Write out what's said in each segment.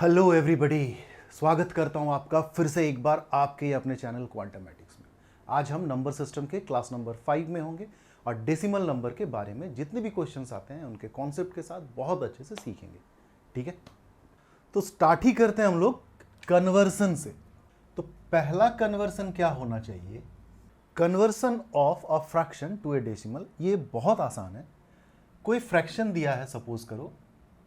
Hello everybody, स्वागत करता हूं आपका फिर से एक बार आपके अपने चैनल क्वांटमेटिक्स में। आज हम नंबर सिस्टम के क्लास नंबर 5 में होंगे और डेसिमल नंबर के बारे में जितने भी क्वेश्चंस आते हैं उनके कॉन्सेप्ट के साथ बहुत अच्छे से सीखेंगे। ठीक है, तो स्टार्ट ही करते हैं हम लोग कन्वर्सन से। तो पहला कन्वर्सन क्या होना चाहिए? Conversion of a fraction to a decimal. ये बहुत आसान है। कोई फ्रैक्शन दिया है, सपोज करो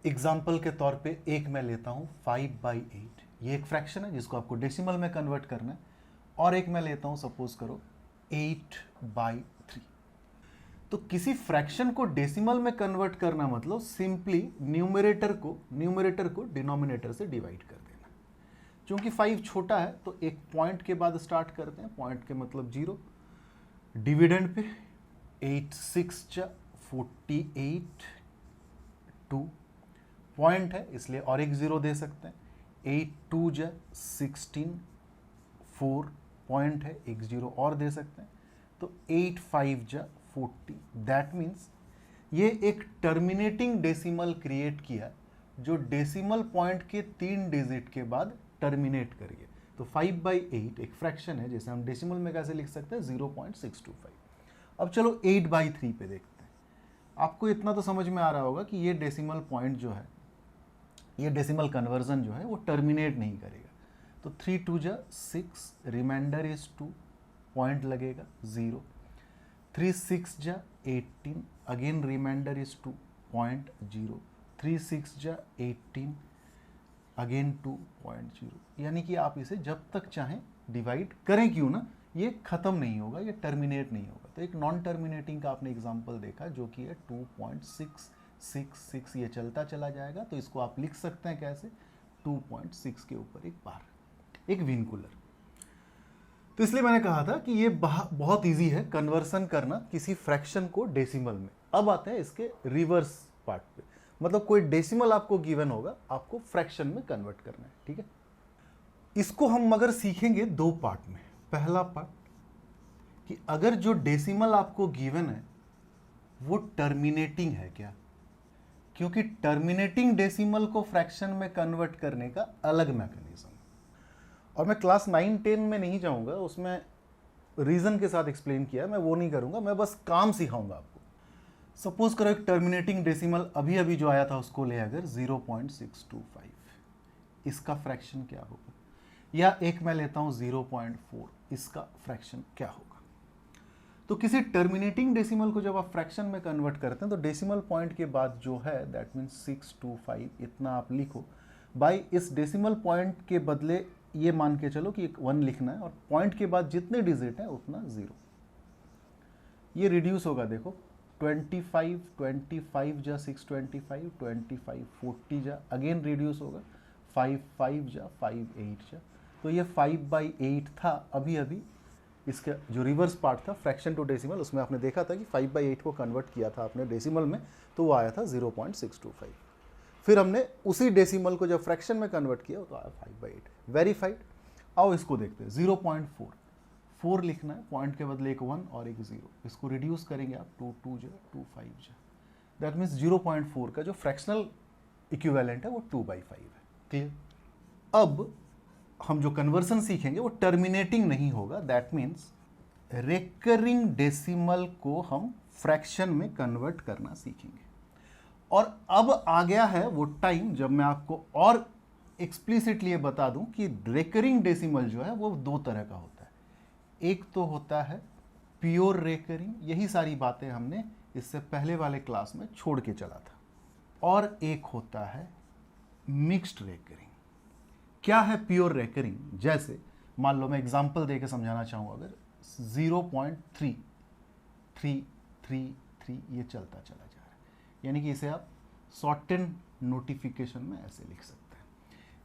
एग्जाम्पल के तौर पे एक मैं लेता हूं 5/8। ये एक फ्रैक्शन है जिसको आपको डेसिमल में कन्वर्ट करना है। और एक मैं लेता हूं, सपोज करो 8/3। तो किसी फ्रैक्शन को डेसिमल में कन्वर्ट करना मतलब सिंपली न्यूमरेटर को डिनोमिनेटर से डिवाइड कर देना। क्योंकि 5 छोटा है तो एक पॉइंट के बाद स्टार्ट करते हैं। पॉइंट के मतलब 0। डिविडेंड पे 8 6 48 2 पॉइंट है इसलिए और एक 0 दे सकते हैं। 8 2 16 4 पॉइंट है, एक 0 और दे सकते हैं। तो 8 5 40। दैट मीन्स ये एक टर्मिनेटिंग डेसिमल क्रिएट किया जो डेसिमल पॉइंट के 3 डिजिट के बाद टर्मिनेट करिए। तो 5/8 एक फ्रैक्शन है जिसे हम डेसिमल में कैसे लिख सकते हैं? 0.625। अब चलो 8/3 पे देखते हैं। आपको इतना तो समझ में आ रहा होगा कि ये डेसिमल पॉइंट जो है, ये डेसिमल कन्वर्जन जो है वो टर्मिनेट नहीं करेगा। तो 3 2 6, रिमाइंडर इज 2, पॉइंट लगेगा 0। 3 6 18, again remainder is 2, point 0। 3 6 18, again 2, point 0। यानी कि आप इसे जब तक चाहें डिवाइड करें, क्यों ना, ये खत्म नहीं होगा, ये टर्मिनेट नहीं होगा। तो एक नॉन टर्मिनेटिंग का आपने एग्जांपल देखा जो कि है 2.666। ये चलता चला जाएगा तो इसको आप लिख सकते हैं कैसे? 2.6 के ऊपर एक बार, एक विनकुलर। तो इसलिए मैंने कहा था कि ये बहुत इजी है कन्वर्सन करना किसी फ्रैक्शन को डेसिमल में। अब आते हैं इसके रिवर्स पार्ट पे। मतलब कोई डेसिमल आपको गिवन होगा, आपको फ्रैक्शन में कन्वर्ट करना है। ठीक है, इसको हम मगर सीखेंगे 2 पार्ट में। पहला पार्ट कि अगर जो डेसिमल आपको गिवन है वो टर्मिनेटिंग है क्या, क्योंकि टर्मिनेटिंग डेसिमल को फ्रैक्शन में कन्वर्ट करने का अलग मैकेनिज्म। और मैं क्लास 9 10 में नहीं जाऊंगा, उसमें रीजन के साथ एक्सप्लेन किया, मैं वो नहीं करूंगा, मैं बस काम सिखाऊंगा आपको। सपोज करो एक टर्मिनेटिंग डेसिमल अभी अभी जो आया था उसको ले अगर 0.625, इसका फ्रैक्शन क्या होगा? या एक मैं लेता हूं 0.4, इसका फ्रैक्शन क्या होगा? तो किसी टर्मिनेटिंग डेसिमल को जब आप फ्रैक्शन में कन्वर्ट करते हैं तो डेसिमल पॉइंट के बाद जो है दैट मीन्स 625, इतना आप लिखो। बाई इस डेसिमल पॉइंट के बदले ये मान के चलो कि एक 1 लिखना है और पॉइंट के बाद जितने डिजिट है उतना 0। ये रिड्यूस होगा, देखो 25 25 625, 25 40 अगेन रिड्यूस होगा 5 5 5 8 तो ये 5/8 था अभी अभी। इसका जो रिवर्स पार्ट था फ्रैक्शन टू डेसिमल, उसमें आपने देखा था कि 5/8 को कन्वर्ट किया था आपने डेसिमल में तो वो आया था 0.625। फिर हमने उसी डेसिमल को जब फ्रैक्शन में कन्वर्ट किया तो आया 5/8। वेरीफाइड। आओ इसको देखते हैं। 0.4, 4 लिखना है, पॉइंट के बदले एक 1 और एक 0। इसको रिड्यूस करेंगे आप 2 2 2 5 दैट मीन्स 0.4 का जो फ्रैक्शनल इक्विवेलेंट है वो 2/5 है। क्लियर? अब हम जो कन्वर्सन सीखेंगे वो टर्मिनेटिंग नहीं होगा। दैट मीन्स रेकरिंग डेसिमल को हम फ्रैक्शन में कन्वर्ट करना सीखेंगे। और अब आ गया है वो टाइम जब मैं आपको और एक्सप्लिसिटली बता दूं कि रेकरिंग डेसिमल जो है वो 2 तरह का होता है। एक तो होता है प्योर रेकरिंग, यही सारी बातें हमने इससे पहले वाले क्लास में छोड़ के चला था। और एक होता है मिक्स्ड रेकरिंग। क्या है प्योर रेकरिंग? जैसे मान लो मैं एग्जांपल देके समझाना चाहूँ, अगर 0.3333 ये चलता चला जा रहा है, यानी कि इसे आप शॉर्टेन नोटिफिकेशन में ऐसे लिख सकते हैं।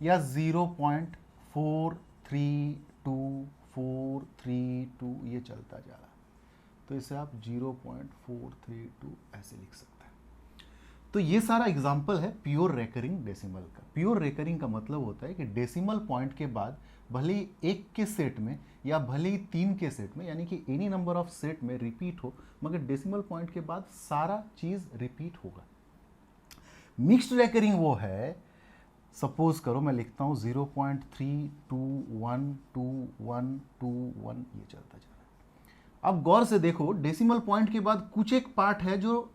या 0.432432 ये चलता जा रहा है तो इसे आप 0.432 ऐसे लिख सकते हैं। तो ये सारा एग्जाम्पल है प्योर रेकरिंग डेसिमल का। प्योर रेकरिंग का मतलब होता है कि डेसिमल पॉइंट के बाद भले ही 1 के सेट में या भले ही 3 के सेट में, यानी कि एनी नंबर ऑफ सेट में रिपीट हो, मगर डेसिमल पॉइंट के बाद सारा चीज रिपीट होगा। मिक्स्ड रेकरिंग वो है सपोज करो मैं लिखता हूँ 0.3212121 ये चलता जा रहा है। अब गौर से देखो, डेसिमल पॉइंट के बाद कुछ एक पार्ट है जो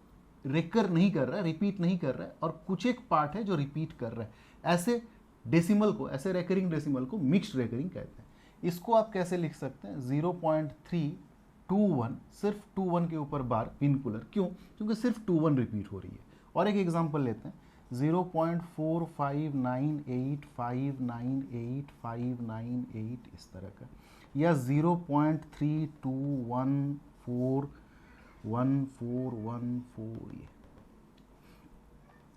रेकर नहीं कर रहा है, रिपीट नहीं कर रहा है, और कुछ एक पार्ट है जो रिपीट कर रहा है। ऐसे डेसिमल को, ऐसे रेकरिंग डेसिमल को मिक्स्ड रेकरिंग कहते हैं। इसको आप कैसे लिख सकते हैं? 0.321, सिर्फ 21 के ऊपर बार विनकुलर। क्यों? क्योंकि सिर्फ 21 रिपीट हो रही है। और एक एग्जांपल लेते हैं, 0.4598598 इस तरह का, या 0.32141414 ये।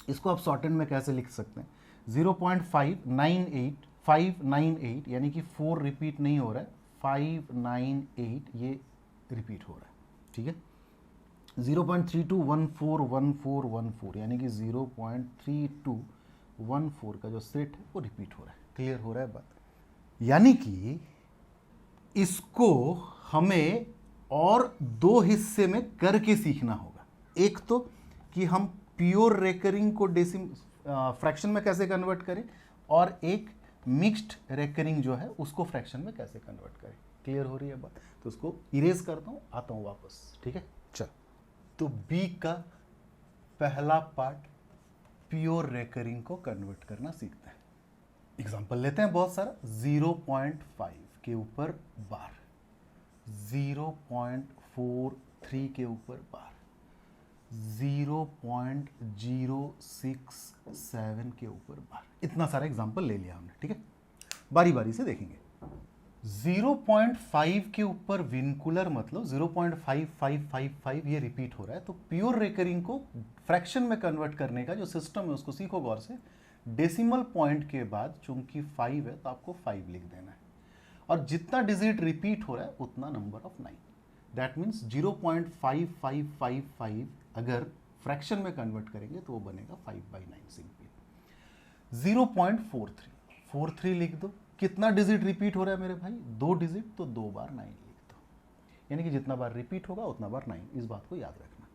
इसको आप शॉर्टेड में कैसे लिख सकते हैं? 0.598 यानी कि 4 रिपीट नहीं हो रहा है, 598 ये रिपीट हो रहा है। ठीक है, 0.32141414 यानी कि 0.3214 का जो सेट है वो रिपीट हो रहा है। क्लियर हो रहा है बात? यानी कि इसको हमें और दो हिस्से में करके सीखना होगा। एक तो कि हम प्योर रेकरिंग को फ्रैक्शन में कैसे कन्वर्ट करें, और एक मिक्स्ड रेकरिंग जो है उसको फ्रैक्शन में कैसे कन्वर्ट करें। क्लियर हो रही है बात? तो उसको इरेज करता हूं, आता हूं वापस। ठीक है, चल। तो बी का पहला पार्ट प्योर रेकरिंग को कन्वर्ट करना सीखते हैं। एग्जांपल लेते हैं बहुत सारा। 0.5 के ऊपर बार, 0.43 के ऊपर बार, 0.067 के ऊपर बार। इतना सारा एग्जांपल ले लिया हमने। ठीक है, बारी बारी से देखेंगे। 0.5 के ऊपर विनकुलर मतलब 0.5555 ये रिपीट हो रहा है। तो प्योर रेकरिंग को फ्रैक्शन में कन्वर्ट करने का जो सिस्टम है उसको सीखो गौर से। डेसिमल पॉइंट के बाद चूंकि 5 है तो आपको 5 लिख देना है, और जितना डिजिट रिपीट हो रहा है उतना नंबर ऑफ 9। दैट मीन्स 0.5555 अगर फ्रैक्शन में कन्वर्ट करेंगे तो वो बनेगा 5/9 सिंपल। 0.43 लिख दो। कितना डिजिट रिपीट हो रहा है मेरे भाई? 2 डिजिट, तो 2 बार 9 लिख दो। यानी कि जितना बार रिपीट होगा उतना बार 9। इस बात को याद रखना।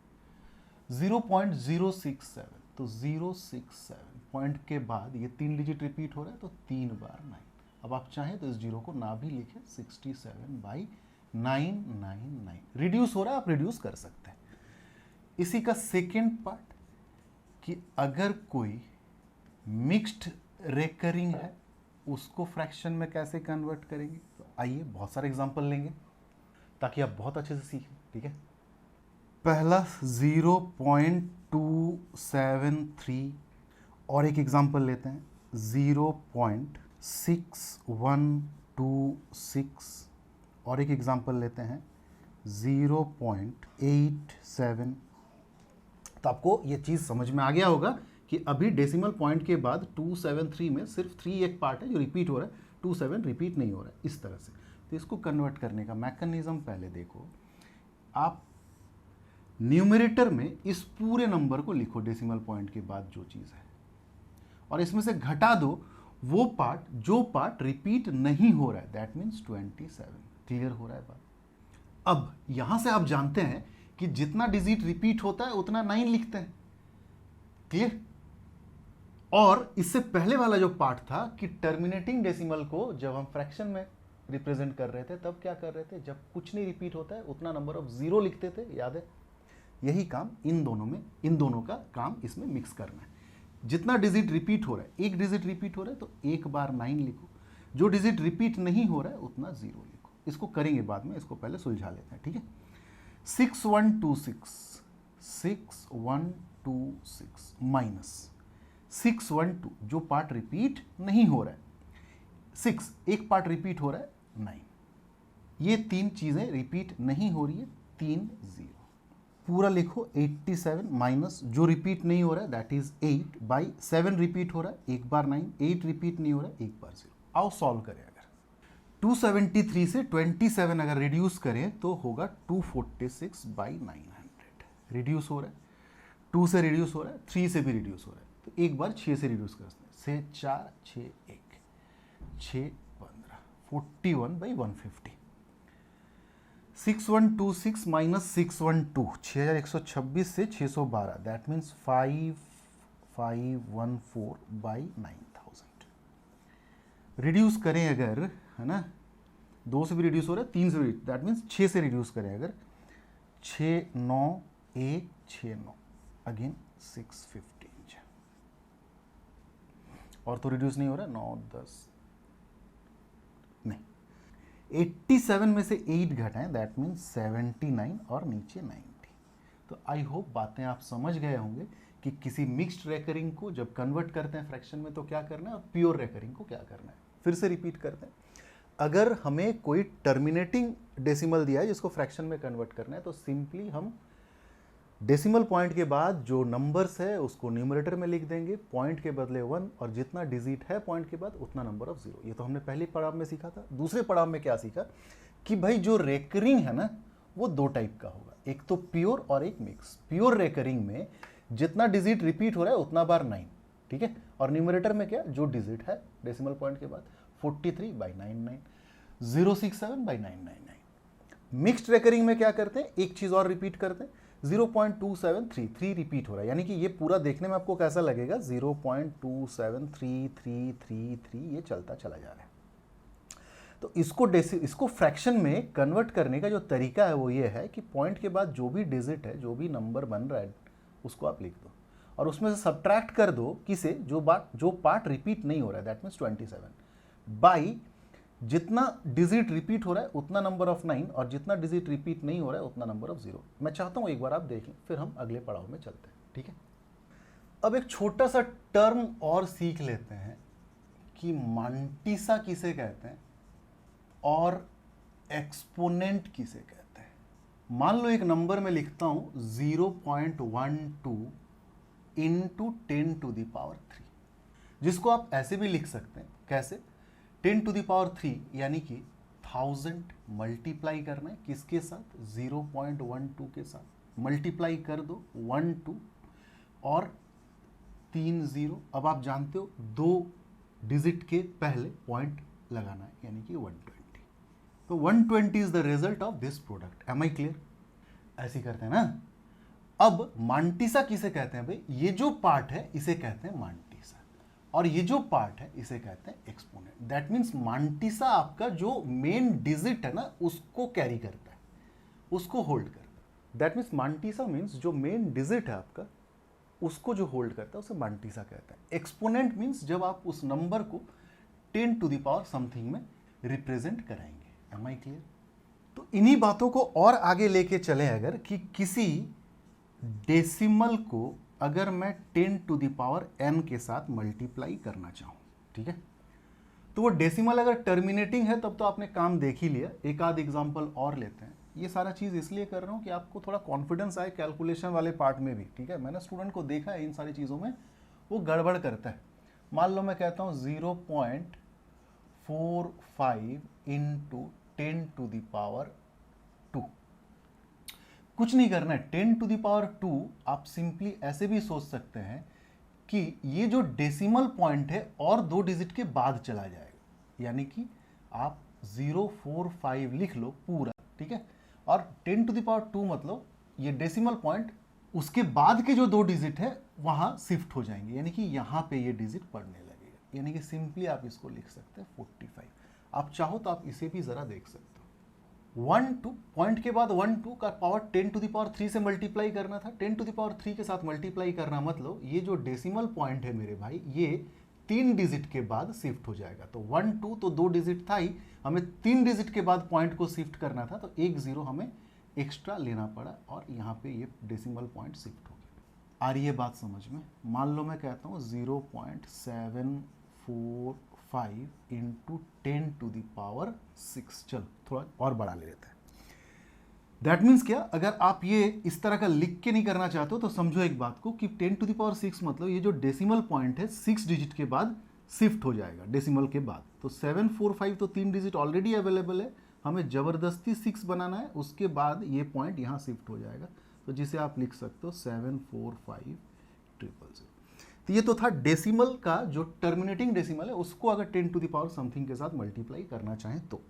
0.067, तो 067 पॉइंट के बाद ये 3 डिजिट रिपीट हो रहा है तो 3 बार 9। अब आप चाहें तो इस जीरो को ना भी लिखें, 67/999। रिड्यूस हो रहा है, आप रिड्यूस कर सकते हैं। इसी का सेकेंड पार्ट कि अगर कोई मिक्स्ड रेकरिंग है उसको फ्रैक्शन में कैसे कन्वर्ट करेंगे। तो आइए बहुत सारे एग्जांपल लेंगे ताकि आप बहुत अच्छे से सीखें। ठीक है, पहला 0.273, और एक एग्जांपल लेते हैं 0.6126, और एक एग्जांपल लेते हैं 0.87। तो आपको ये चीज़ समझ में आ गया होगा कि अभी डेसिमल पॉइंट के बाद 273 में सिर्फ 3 एक पार्ट है जो रिपीट हो रहा है, 27 रिपीट नहीं हो रहा है, इस तरह से। तो इसको कन्वर्ट करने का मैकेनिज्म पहले देखो। आप न्यूमरेटर में इस पूरे नंबर को लिखो डेसिमल पॉइंट के बाद जो चीज़ है, और इसमें से घटा दो वो पार्ट जो पार्ट रिपीट नहीं हो रहा है, दैट मीन्स 27। क्लियर हो रहा है बात? अब यहां से आप जानते हैं कि जितना डिजिट रिपीट होता है उतना 9 लिखते हैं। क्लियर? और इससे पहले वाला जो पार्ट था कि टर्मिनेटिंग डेसिमल को जब हम फ्रैक्शन में रिप्रेजेंट कर रहे थे तब क्या कर रहे थे, जब कुछ नहीं रिपीट होता है उतना नंबर ऑफ 0 लिखते थे, याद है? यही काम इन दोनों का काम इसमें मिक्स करना है। जितना डिजिट रिपीट हो रहा है, एक डिजिट रिपीट हो रहा है तो 1 बार 9 लिखो, जो डिजिट रिपीट नहीं हो रहा है उतना 0 लिखो। इसको करेंगे बाद में, इसको पहले सुलझा लेते हैं। ठीक है, 6126 माइनस 612 जो पार्ट रिपीट नहीं हो रहा है, 6 एक पार्ट रिपीट हो रहा है, 9 ये 3 चीजें रिपीट नहीं हो रही है, 3 0 पूरा लिखो। 87 माइनस जो रिपीट नहीं हो रहा है दैट इज 8/7 रिपीट हो रहा है, 1 बार 9, 8 रिपीट नहीं हो रहा है, 1 बार 0। आओ सॉल्व करें। अगर 273 से 27 अगर रिड्यूस करें तो होगा 246/900। रिड्यूस हो रहा है, 2 से रिड्यूस हो रहा है, 3 से भी रिड्यूस हो रहा है, तो एक बार 6 से रिड्यूस करते हैं। 6 4 6 1 6 15 41/150। 6126 माइनस 612 6126 से 612, दैट मीन्स 5514/9000। रिड्यूस करें अगर, है ना, 2 से भी रिड्यूस हो रहा है, 3 से भी, दैट मीन्स 6 से रिड्यूस करें अगर, 6 9 1 6 9 अगेन 6 15, और तो रिड्यूस नहीं हो रहा, 9 10 नहीं, 87 में से 8 घटाएं, दैट मीन्स 79 और नीचे 90। तो आई होप बातें आप समझ गए होंगे कि किसी मिक्स्ड रेकरिंग को जब कन्वर्ट करते हैं फ्रैक्शन में तो क्या करना है और प्योर रेकरिंग को क्या करना है। फिर से रिपीट करते हैं, अगर हमें कोई टर्मिनेटिंग डेसिमल दिया है जिसको फ्रैक्शन में कन्वर्ट करना है तो सिंपली हम डेसिमल पॉइंट के बाद जो नंबर्स है उसको न्यूमरेटर में लिख देंगे, पॉइंट के बदले 1, और जितना डिजिट है पॉइंट के बाद उतना नंबर ऑफ 0। ये तो हमने पहले पड़ाव में सीखा था। दूसरे पड़ाव में क्या सीखा कि भाई जो रेकरिंग है ना वो 2 टाइप का होगा, एक तो प्योर और एक मिक्स। प्योर रेकरिंग में जितना डिजिट रिपीट हो रहा है उतना बार 9, ठीक है, और न्यूमरेटर में क्या, जो डिजिट है डेसिमल पॉइंट के बाद 43/99, 067/999। मिक्स्ड रेकरिंग में क्या करते हैं, एक चीज और रिपीट करते हैं, 0.2733 रिपीट हो रहा है, यानी कि ये पूरा देखने में आपको कैसा लगेगा, 0.273333 ये चलता चला जा रहा है। तो इसको फ्रैक्शन में कन्वर्ट करने का जो तरीका है वो ये है कि पॉइंट के बाद जो भी डिजिट है, जो भी नंबर बन रहा है उसको आप लिख दो और उसमें से सब्ट्रैक्ट कर दो किसे, जो पार्ट रिपीट नहीं हो रहा है, दैट मीन्स 27, बाई जितना डिजिट रिपीट हो रहा है उतना नंबर ऑफ 9 और जितना डिजिट रिपीट नहीं हो रहा है उतना नंबर ऑफ 0। मैं चाहता हूं एक बार आप देखें, फिर हम अगले पड़ाव में चलते हैं, ठीक है। अब एक छोटा सा टर्म और सीख लेते हैं कि मांटिसा किसे कहते हैं और एक्सपोनेंट किसे कहते हैं। मान लो एक नंबर में लिखता हूं 0.12 इंटू 10⁻3, जिसको आप ऐसे भी लिख सकते हैं, कैसे, 10⁻3 यानी कि 1000 मल्टीप्लाई करना है किसके साथ, 0.12 के साथ, मल्टीप्लाई कर दो 1 2 और 3 0। अब आप जानते हो 2 डिजिट के पहले पॉइंट लगाना है, यानी कि 120। तो 120 is the result of this product. Am I clear? ऐसे करते हैं ना। अब मांटिसा किसे कहते हैं भाई, ये जो पार्ट है इसे कहते हैं मांटिसा और ये जो पार्ट है इसे कहते हैं एक्सपोनेंट। दैट मीन्स मांटिसा आपका जो मेन डिजिट है ना उसको कैरी करता है, उसको होल्ड करता है। दैट मीन्स मांटिसा मीन्स जो मेन डिजिट है आपका उसको जो होल्ड करता है उसे मांटिसा कहते हैं। एक्सपोनेंट मीन्स जब आप उस नंबर को 10 टू द पावर समथिंग में रिप्रेजेंट कराएंगे। Am I clear? तो इन्हीं बातों को और आगे लेके चले अगर कि किसी डेसिमल को अगर मैं 10 टू द पावर n के साथ मल्टीप्लाई करना चाहूं, ठीक है, तो वो डेसिमल अगर टर्मिनेटिंग है तब तो आपने काम देख ही लिया। एक आध एग्जांपल और लेते हैं। ये सारा चीज़ इसलिए कर रहा हूँ कि आपको थोड़ा कॉन्फिडेंस आए कैलकुलेशन वाले पार्ट में भी, ठीक है। मैंने स्टूडेंट को देखा है इन सारी चीज़ों में वो गड़बड़ करता है। मान लो मैं कहता हूँ 0.45 इंटू 10 टू द पावर 2। कुछ नहीं करना है, 10 टू द पावर 2 आप सिंपली ऐसे भी सोच सकते हैं कि ये जो डेसिमल पॉइंट है और 2 डिजिट के बाद चला जाएगा, यानी कि आप 045 लिख लो पूरा, ठीक है, और 10 टू द पावर 2 मतलब ये डेसिमल पॉइंट उसके बाद के जो 2 डिजिट है वहां शिफ्ट हो जाएंगे, यानी कि यहां पे ये डिजिट पढ़ने लगेगा, यानी कि सिंपली आप इसको लिख सकते हैं 45। आप चाहो तो आप इसे भी जरा देख सकते हो। 1 2 पॉइंट के बाद 1 2 का पावर 10 टू द पावर 3 से मल्टीप्लाई करना था। 10 टू द पावर 3 के साथ मल्टीप्लाई करना मतलब ये जो डेसिमल पॉइंट है मेरे भाई ये 3 डिजिट के बाद शिफ्ट हो जाएगा। तो 1 2 तो 2 डिजिट था ही, हमें 3 डिजिट के बाद पॉइंट को शिफ्ट करना था, तो 1 0 हमें एक्स्ट्रा लेना पड़ा और यहाँ पे ये डेसिमल पॉइंट शिफ्ट हो गया। आ रही है बात समझ में? मान लो मैं कहता हूँ 0.745 इंटू 10 टू द पावर 6। चलो थोड़ा और बड़ा ले लेते हैं। दैट मीन्स क्या, अगर आप ये इस तरह का लिख के नहीं करना चाहते हो तो समझो एक बात को कि 10 टू द पावर 6 मतलब ये जो डेसिमल पॉइंट है 6 डिजिट के बाद शिफ्ट हो जाएगा डेसिमल के बाद। तो 745 तो 3 डिजिट ऑलरेडी अवेलेबल है, हमें ज़बरदस्ती 6 बनाना है, उसके बाद ये पॉइंट यहाँ शिफ्ट हो जाएगा, तो जिसे आप लिख सकते हो 745,000। तो ये तो था डेसिमल का जो टर्मिनेटिंग डेसिमल है उसको अगर 10 टू द पावर समथिंग के साथ मल्टीप्लाई करना चाहें तो।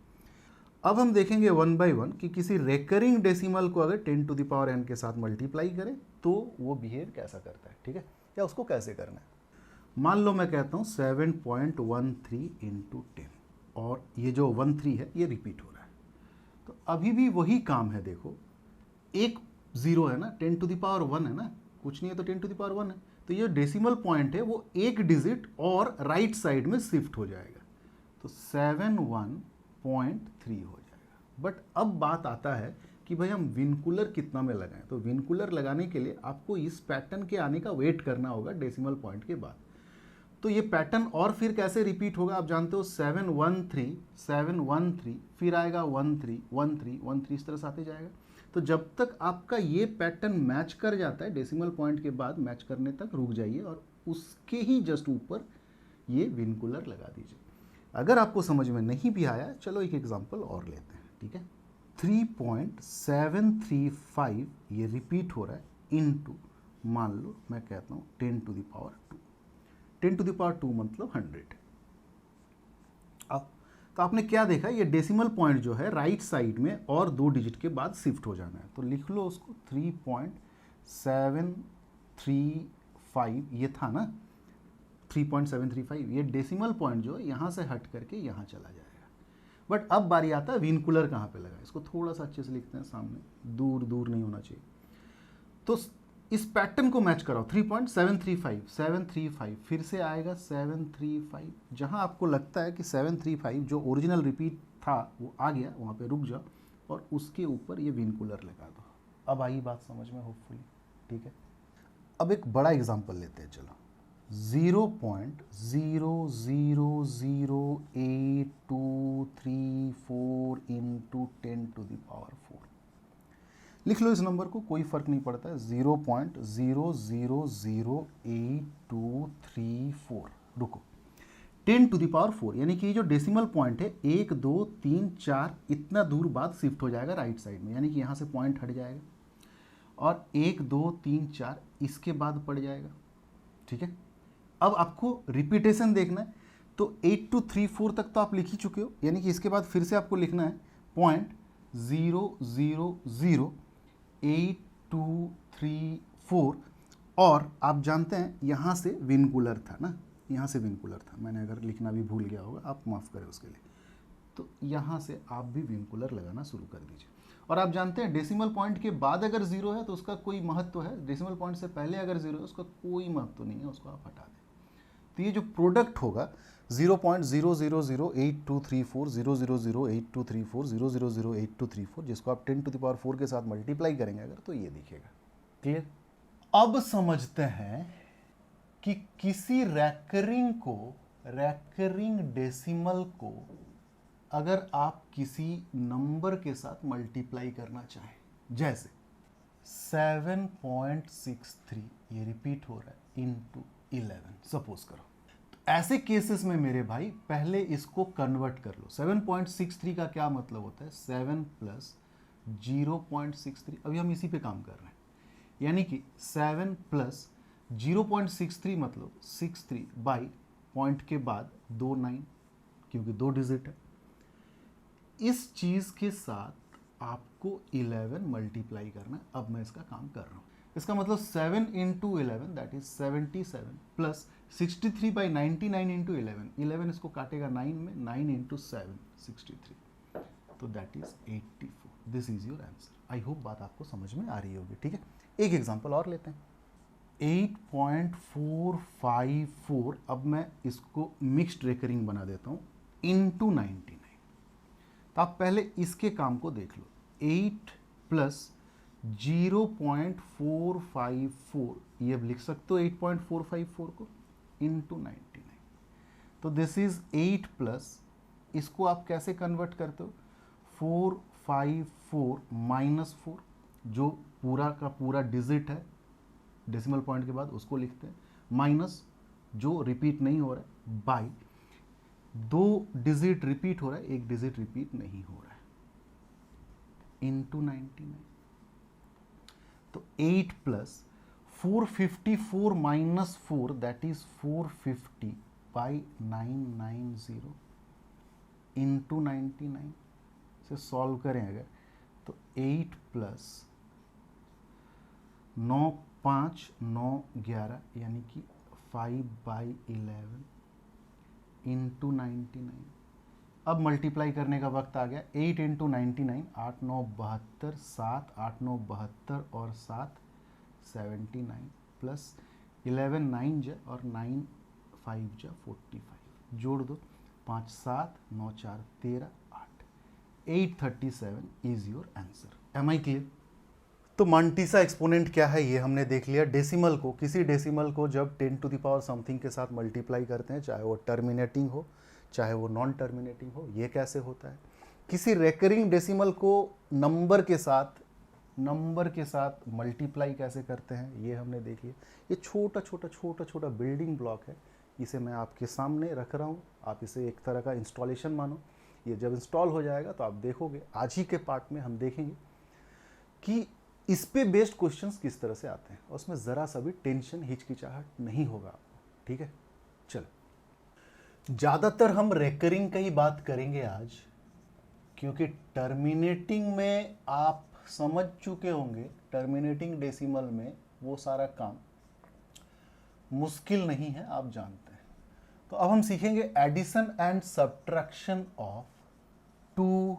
अब हम देखेंगे 1 बाय 1 कि किसी रेकरिंग डेसिमल को अगर 10 टू द पावर n के साथ मल्टीप्लाई करें तो वो बिहेव कैसा करता है, ठीक है, या उसको कैसे करना है। मान लो मैं कहता हूँ 7.13 इंटू 10 और ये जो 13 है ये रिपीट हो रहा है, तो अभी भी वही काम है। देखो एक जीरो है ना, 10 टू द पावर 1 है ना, कुछ नहीं है तो 10 टू द पावर 1 है, तो ये डेसिमल पॉइंट है वो एक डिजिट और राइट साइड में शिफ्ट हो जाएगा, तो 71.3 हो जाएगा। बट अब बात आता है कि भाई हम विनकुलर कितना में लगाएं, तो विनकुलर लगाने के लिए आपको इस पैटर्न के आने का वेट करना होगा डेसिमल पॉइंट के बाद। तो ये पैटर्न और फिर कैसे रिपीट होगा आप जानते हो, 713 713 फिर आएगा 13 13 13 इस तरह से आते जाएगा। तो जब तक आपका ये पैटर्न मैच कर जाता है डेसिमल पॉइंट के बाद मैच करने तक रुक जाइए और उसके ही जस्ट ऊपर ये विनकुलर लगा दीजिए। अगर आपको समझ में नहीं भी आया, चलो एक एग्जांपल और लेते हैं, ठीक है। 3.735 ये रिपीट हो रहा है इनटू, मान लो मैं कहता हूँ 10 to the power 2, 10 to the power 2 मतलब 100। अब तो आपने क्या देखा, ये डेसिमल पॉइंट जो है राइट साइड में और 2 डिजिट के बाद शिफ्ट हो जाना है, तो लिख लो उसको 3.735 ये था ना, 3.735 ये डेसिमल पॉइंट जो है यहाँ से हट करके यहाँ चला जाएगा। बट अब बारी आता है विनकुलर कहाँ पे लगा, इसको थोड़ा सा अच्छे से लिखते हैं, सामने दूर दूर नहीं होना चाहिए। तो इस पैटर्न को मैच कराओ, 3.735 735 फिर से आएगा 735, जहां आपको लगता है कि 735 जो ओरिजिनल रिपीट था वो आ गया, वहां पे रुक जाओ और उसके ऊपर ये विनकुलर लगा दो। अब आई बात समझ में होपफुली, ठीक है। अब एक बड़ा एग्जांपल लेते हैं, चलो 0.0008234 इंटू 10 टू द पावर 4 लिख लो। इस नंबर को कोई फर्क नहीं पड़ता है, 0.0008234। रुको, 10 टू द पावर 4 यानी कि ये जो डेसिमल पॉइंट है 1 2 3 4 इतना दूर बाद शिफ्ट हो जाएगा राइट साइड में, यानी कि यहाँ से पॉइंट हट जाएगा और 1 2 3 4 इसके बाद पड़ जाएगा, ठीक है। अब आपको रिपीटेशन देखना है, तो 8234 तक तो आप लिख ही चुके हो, यानी कि इसके बाद फिर से आपको लिखना है 0.00823 और आप जानते हैं यहाँ से विनकुलर था ना, यहाँ से विनकुलर था, मैंने अगर लिखना भी भूल गया होगा आप माफ़ करें उसके लिए। तो यहाँ से आप भी विनकुलर लगाना शुरू कर दीजिए। और आप जानते हैं डेसिमल पॉइंट के बाद अगर जीरो है तो उसका कोई महत्व है, डेसिमल पॉइंट से पहले अगर जीरो है उसका कोई महत्व नहीं है, उसको आप हटा दें। तो ये जो प्रोडक्ट होगा 0.0008234 0008234 0008234 जिसको आप 10 टू द पावर 4 के साथ मल्टीप्लाई करेंगे अगर, तो ये दिखेगा। क्लियर? अब समझते हैं कि किसी रैकरिंग डेसिमल को अगर आप किसी नंबर के साथ मल्टीप्लाई करना चाहें, जैसे 7.63 ये रिपीट हो रहा है इनटू 11 सपोज करो, तो ऐसे केसेस में मेरे भाई पहले इसको कन्वर्ट कर लो। 7.63 का क्या मतलब होता है, 7 प्लस 0.63, अभी हम इसी पे काम कर रहे हैं, यानी कि 7 प्लस 0.63 मतलब 63 बाई पॉइंट के बाद 2 9, क्योंकि 2 डिजिट है। इस चीज़ के साथ आपको 11 मल्टीप्लाई करना है। अब मैं इसका काम कर रहा हूँ, इसका मतलब 7 into 11 that is 77 plus 63 by 99 into 11, 11 इसको काटेगा 9 में, 9 इंटू 7 63, तो that is 84। This is your answer. I hope बात आपको समझ में आ रही होगी, ठीक है। एक एग्जांपल और लेते हैं, 8.454, अब मैं इसको मिक्स्ड रेकरिंग बना देता हूँ इंटू 99। तो आप पहले इसके काम को देख लो, 8 प्लस 0.454 ये लिख सकते हो 8.454 को इंटू 99, तो दिस इज 8 प्लस, इसको आप कैसे कन्वर्ट करते हो, 454 माइनस 4 जो पूरा का पूरा डिजिट है डेसिमल पॉइंट के बाद उसको लिखते हैं, माइनस जो रिपीट नहीं हो रहा है, बाई 2 डिजिट रिपीट हो रहा है, 1 डिजिट रिपीट नहीं हो रहा है, इंटू 99। तो 8 plus 454 minus 4 that is 450 by 990 into 99 से सॉल्व करें अगर, तो 8 प्लस 9 5 9 11 यानी कि 5/11 इंटू 99। अब मल्टीप्लाई करने का वक्त आ गया। 8 इंटू 99, 8 9 72, 7 8 9 72 और 7 79 प्लस 11 9 जा और 9 5 जा 45, जोड़ दो 5 7 9 4 13 8, 837 is your answer. Am I clear? तो मांटीसा एक्सपोनेंट क्या है ये हमने देख लिया। डेसिमल को, किसी डेसिमल को जब 10 टू द पावर समथिंग के साथ मल्टीप्लाई करते हैं, चाहे वो टर्मिनेटिंग हो चाहे वो नॉन टर्मिनेटिंग हो, ये कैसे होता है। किसी रेकरिंग डेसिमल को नंबर के साथ मल्टीप्लाई कैसे करते हैं, ये हमने देख लिया। ये छोटा छोटा बिल्डिंग ब्लॉक है, इसे मैं आपके सामने रख रहा हूँ। आप इसे एक तरह का इंस्टॉलेशन मानो। ये जब इंस्टॉल हो जाएगा तो आप देखोगे, आज ही के पार्ट में हम देखेंगे कि इस पे बेस्ड क्वेश्चंस किस तरह से आते हैं, और उसमें ज़रा सा भी टेंशन हिचकिचाहट नहीं होगा आपको। ठीक है, चलो ज़्यादातर हम रेकरिंग का ही बात करेंगे आज, क्योंकि टर्मिनेटिंग में आप समझ चुके होंगे, टर्मिनेटिंग डेसिमल में वो सारा काम मुश्किल नहीं है, आप जानते हैं। तो अब हम सीखेंगे एडिशन एंड सब्ट्रैक्शन ऑफ 2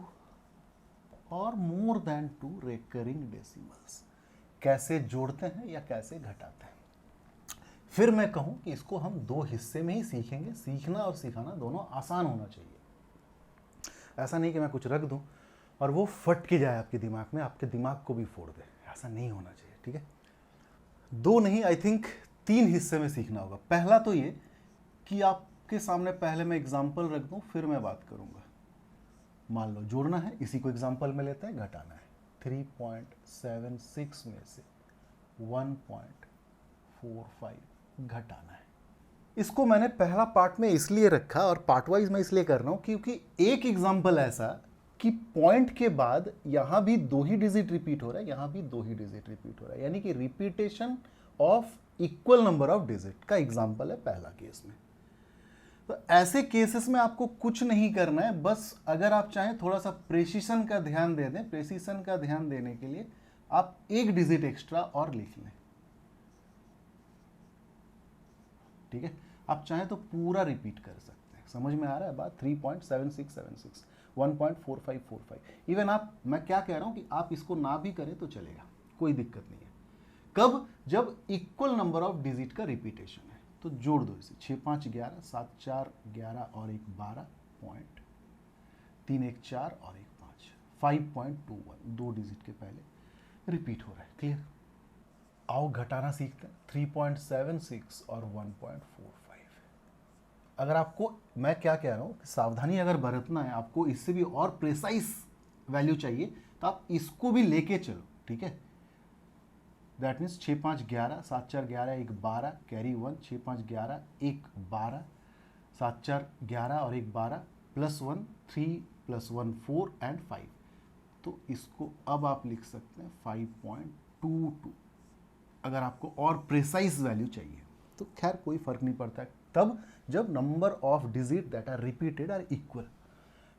और मोर देन 2 रेकरिंग डेसिमल्स, कैसे जोड़ते हैं या कैसे घटाते हैं। फिर मैं कहूं कि इसको हम 2 हिस्से में ही सीखेंगे। सीखना और सिखाना दोनों आसान होना चाहिए। ऐसा नहीं कि मैं कुछ रख दूं और वो फट के जाए आपके दिमाग में, आपके दिमाग को भी फोड़ दे, ऐसा नहीं होना चाहिए। ठीक है, 2 नहीं, आई थिंक 3 हिस्से में सीखना होगा। पहला तो ये कि आपके सामने पहले मैं एग्जाम्पल रख दूं, फिर मैं बात करूंगा। मान लो जोड़ना है, इसी को एग्जाम्पल में लेते हैं। घटाना है 3.76 में से 1.45 घटाना है। इसको मैंने पहला पार्ट में इसलिए रखा और पार्ट वाइज मैं इसलिए कर रहा हूं क्योंकि एक एग्जाम्पल ऐसा कि पॉइंट के बाद यहां भी 2 ही डिजिट रिपीट हो रहा है, यहां भी 2 ही डिजिट रिपीट हो रहा है, यानी कि repetition of equal number of digit का एग्जाम्पल है पहला केस में। तो ऐसे केसेस में आपको कुछ नहीं करना है, बस अगर आप चाहें थोड़ा सा प्रेसिशन का ध्यान दे दें। प्रेसिशन का ध्यान देने के लिए आप 1 डिजिट एक्स्ट्रा और लिख लें। ठीक है, आप चाहें तो पूरा रिपीट कर सकते हैं। समझ में आ रहा है बात? 3.7676, 1.4545। इवन आप, मैं क्या कह रहा हूं कि आप इसको ना भी करें तो चलेगा, कोई दिक्कत नहीं है। कब? जब इक्वल नंबर ऑफ डिजिट का रिपीटेशन है। तो जोड़ दो इसे, 6 5 11, 7 4 11 और 1 12, पॉइंट 3 1 4 और 1 5, 5.21, 2 डिजिट के पहले रिपीट हो रहा है। क्लियर? आओ घटाना सीखते हैं। 3.76 और 1.45। अगर आपको, मैं क्या कह रहा हूँ, सावधानी अगर बरतना है, आपको इससे भी और प्रेसाइज वैल्यू चाहिए तो आप इसको भी लेके चलो। ठीक है, दैट मीन्स 6 5 11, 7 4 11, 1 12, कैरी 1, 6 5 11, 1 12, 7 4 11 और 1 12, +1 3 +1 4 एंड 5। तो इसको अब आप लिख सकते हैं 5.22। अगर आपको और प्रिसाइज वैल्यू चाहिए तो खैर कोई फर्क नहीं पड़ता है, तब जब number of digit that are repeated are equal.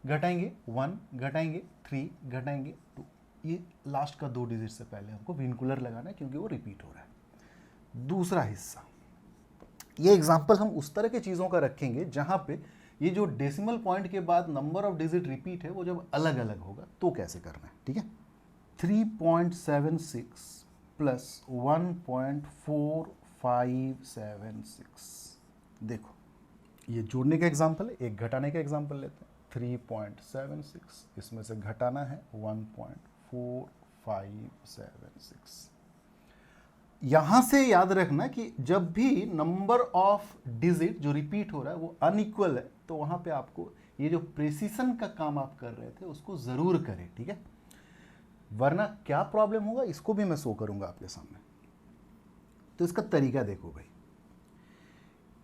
घटाएंगे 1, घटाएंगे 3, घटाएंगे 2। ये लास्ट का 2 डिजिट से पहले हमको विनकुलर लगाना है क्योंकि वो रिपीट हो रहा है। दूसरा हिस्सा, ये एग्जांपल हम उस तरह के चीज़ों का रखेंगे जहां पे ये जो डेसिमल पॉइंट के बाद नंबर ऑफ डिजिट रिपीट है वो जब अलग अलग होगा तो कैसे करना है। ठीक है, 3.76 प्लस 1.4576। देखो, ये जोड़ने का एग्जांपल है, एक घटाने का एग्जांपल लेते हैं। 3.76, इसमें से घटाना है 1.4576। यहां से याद रखना कि जब भी नंबर ऑफ डिजिट जो रिपीट हो रहा है वो अनइक्वल है तो वहां पे आपको ये जो प्रेसिशन का काम आप कर रहे थे उसको जरूर करें। ठीक है, वरना क्या प्रॉब्लम होगा इसको भी मैं शो करूंगा आपके सामने। तो इसका तरीका देखो भाई,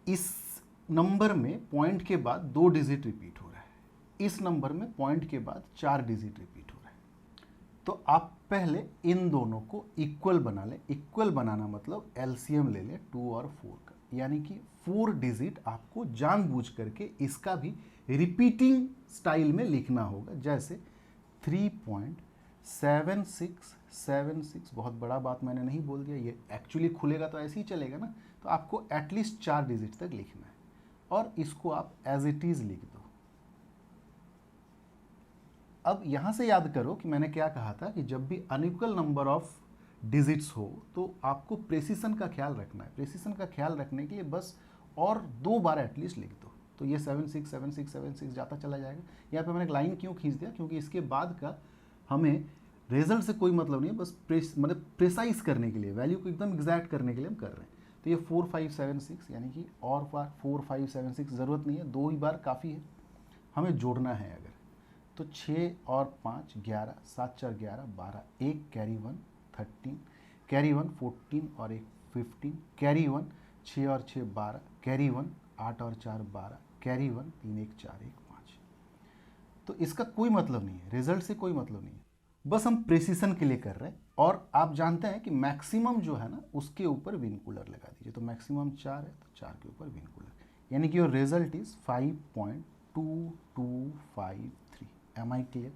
इस नंबर में पॉइंट के बाद 2 डिजिट रिपीट हो रहा है, इस नंबर में पॉइंट के बाद 4 डिजिट रिपीट हो रहा है। तो आप पहले इन दोनों को इक्वल बना लें। इक्वल बनाना मतलब एलसीएम ले लें 2 और 4 का, यानी कि 4 डिजिट आपको जानबूझ करके इसका भी रिपीटिंग स्टाइल में लिखना होगा। जैसे 3.76 7676, बहुत बड़ा बात मैंने नहीं बोल दिया, ये एक्चुअली खुलेगा तो ऐसे ही चलेगा ना, तो आपको एटलीस्ट 4 डिजिट तक लिखना है और इसको आप एज इट इज लिख दो। अब यहां से याद करो कि मैंने क्या कहा था कि जब भी अनइक्वल नंबर ऑफ डिजिट्स हो तो आपको प्रेसिशन का ख्याल रखना है। प्रेसिशन का ख्याल रखने के लिए बस और 2 बार एटलीस्ट लिख दो, तो ये 767676 जाता चला जाएगा। यहाँ पे मैंने एक लाइन क्यों खींच दिया, क्योंकि इसके बाद का हमें रिजल्ट से कोई मतलब नहीं है, बस मतलब प्रिसाइज करने के लिए, वैल्यू को एकदम एग्जैक्ट करने के लिए हम कर रहे हैं। तो ये 4576 यानी कि और बार 4576 ज़रूरत नहीं है, 2 ही बार काफ़ी है। हमें जोड़ना है अगर तो 6 और 5 11, 7 4 11 12, 1 कैरी 1 13, कैरी 1 14 और 1 15, कैरी 1 6 और 6 12, कैरी 1 8 और 4 12, कैरी 1 3 1 4 1 5। तो इसका कोई मतलब नहीं है, रिजल्ट से कोई मतलब नहीं है, बस हम प्रेसिशन के लिए कर रहे हैं। और आप जानते हैं कि मैक्सिमम जो है ना उसके ऊपर विनकुलर लगा दीजिए, तो मैक्सिमम 4 है तो 4 के ऊपर विनकुलर, यानी कि your result is 5.2253। Am I clear?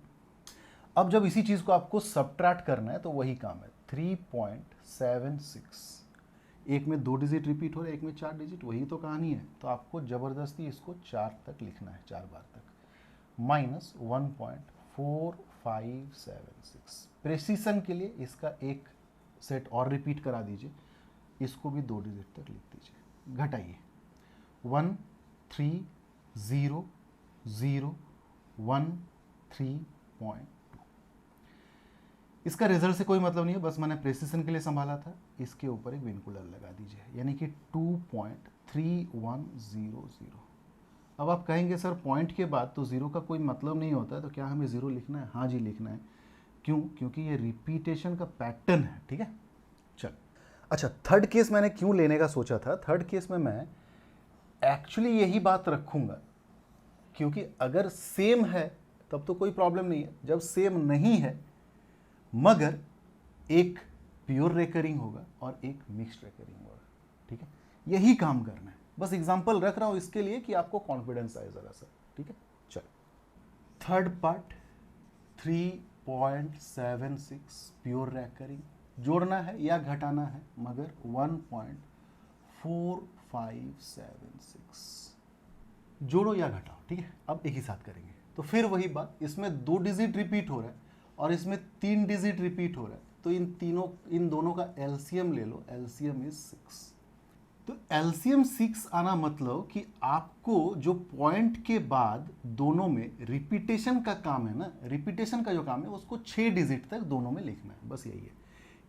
अब जब इसी चीज़ को आपको सबट्रैक्ट करना है तो वही काम है, 3.76, एक में 2 डिजिट रिपीट हो रहा है, एक में 4 डिजिट, वही तो कहानी है। तो आपको ज़बरदस्ती इसको 4 तक लिखना है, 4 बार तक, माइनस 1.4576। प्रेसिशन के लिए इसका एक सेट और रिपीट करा दीजिए, इसको भी 2 डिजिट तक लिख दीजिए, घटाइए 1300132। इसका रिजल्ट से कोई मतलब नहीं है, बस मैंने प्रेसिशन के लिए संभाला था। इसके ऊपर एक विनकुलर लगा दीजिए, यानी कि 2.3100। अब आप कहेंगे सर पॉइंट के बाद तो ज़ीरो का कोई मतलब नहीं होता है, तो क्या हमें ज़ीरो लिखना है? हाँ जी लिखना है। क्यों? क्योंकि ये रिपीटेशन का पैटर्न है, ठीक है। चल अच्छा, थर्ड केस मैंने क्यों लेने का सोचा था, थर्ड केस में मैं एक्चुअली यही बात रखूंगा, क्योंकि अगर सेम है तब तो कोई प्रॉब्लम नहीं है, जब सेम नहीं है मगर एक प्योर रेकरिंग होगा और एक मिक्स्ड रेकरिंग होगा, ठीक है, यही काम करना है। बस एग्जांपल रख रहा हूं इसके लिए कि आपको कॉन्फिडेंस आए जरा सा, ठीक है। चल थर्ड पार्ट 3.76 प्योर रेकरिंग, जोड़ना है या घटाना है, मगर 1.4576 जोड़ो या घटाओ, ठीक है। अब एक ही साथ करेंगे, तो फिर वही बात, इसमें 2 डिजिट रिपीट हो रहा है और इसमें 3 डिजिट रिपीट हो रहा है, तो इन दोनों का एलसीएम ले लो, एलसीएम इज 6। तो एलसीएम 6 आना मतलब कि आपको जो पॉइंट के बाद दोनों में रिपीटेशन का काम है ना, रिपीटेशन का जो काम है उसको 6 डिजिट तक दोनों में लिखना है, बस यही है।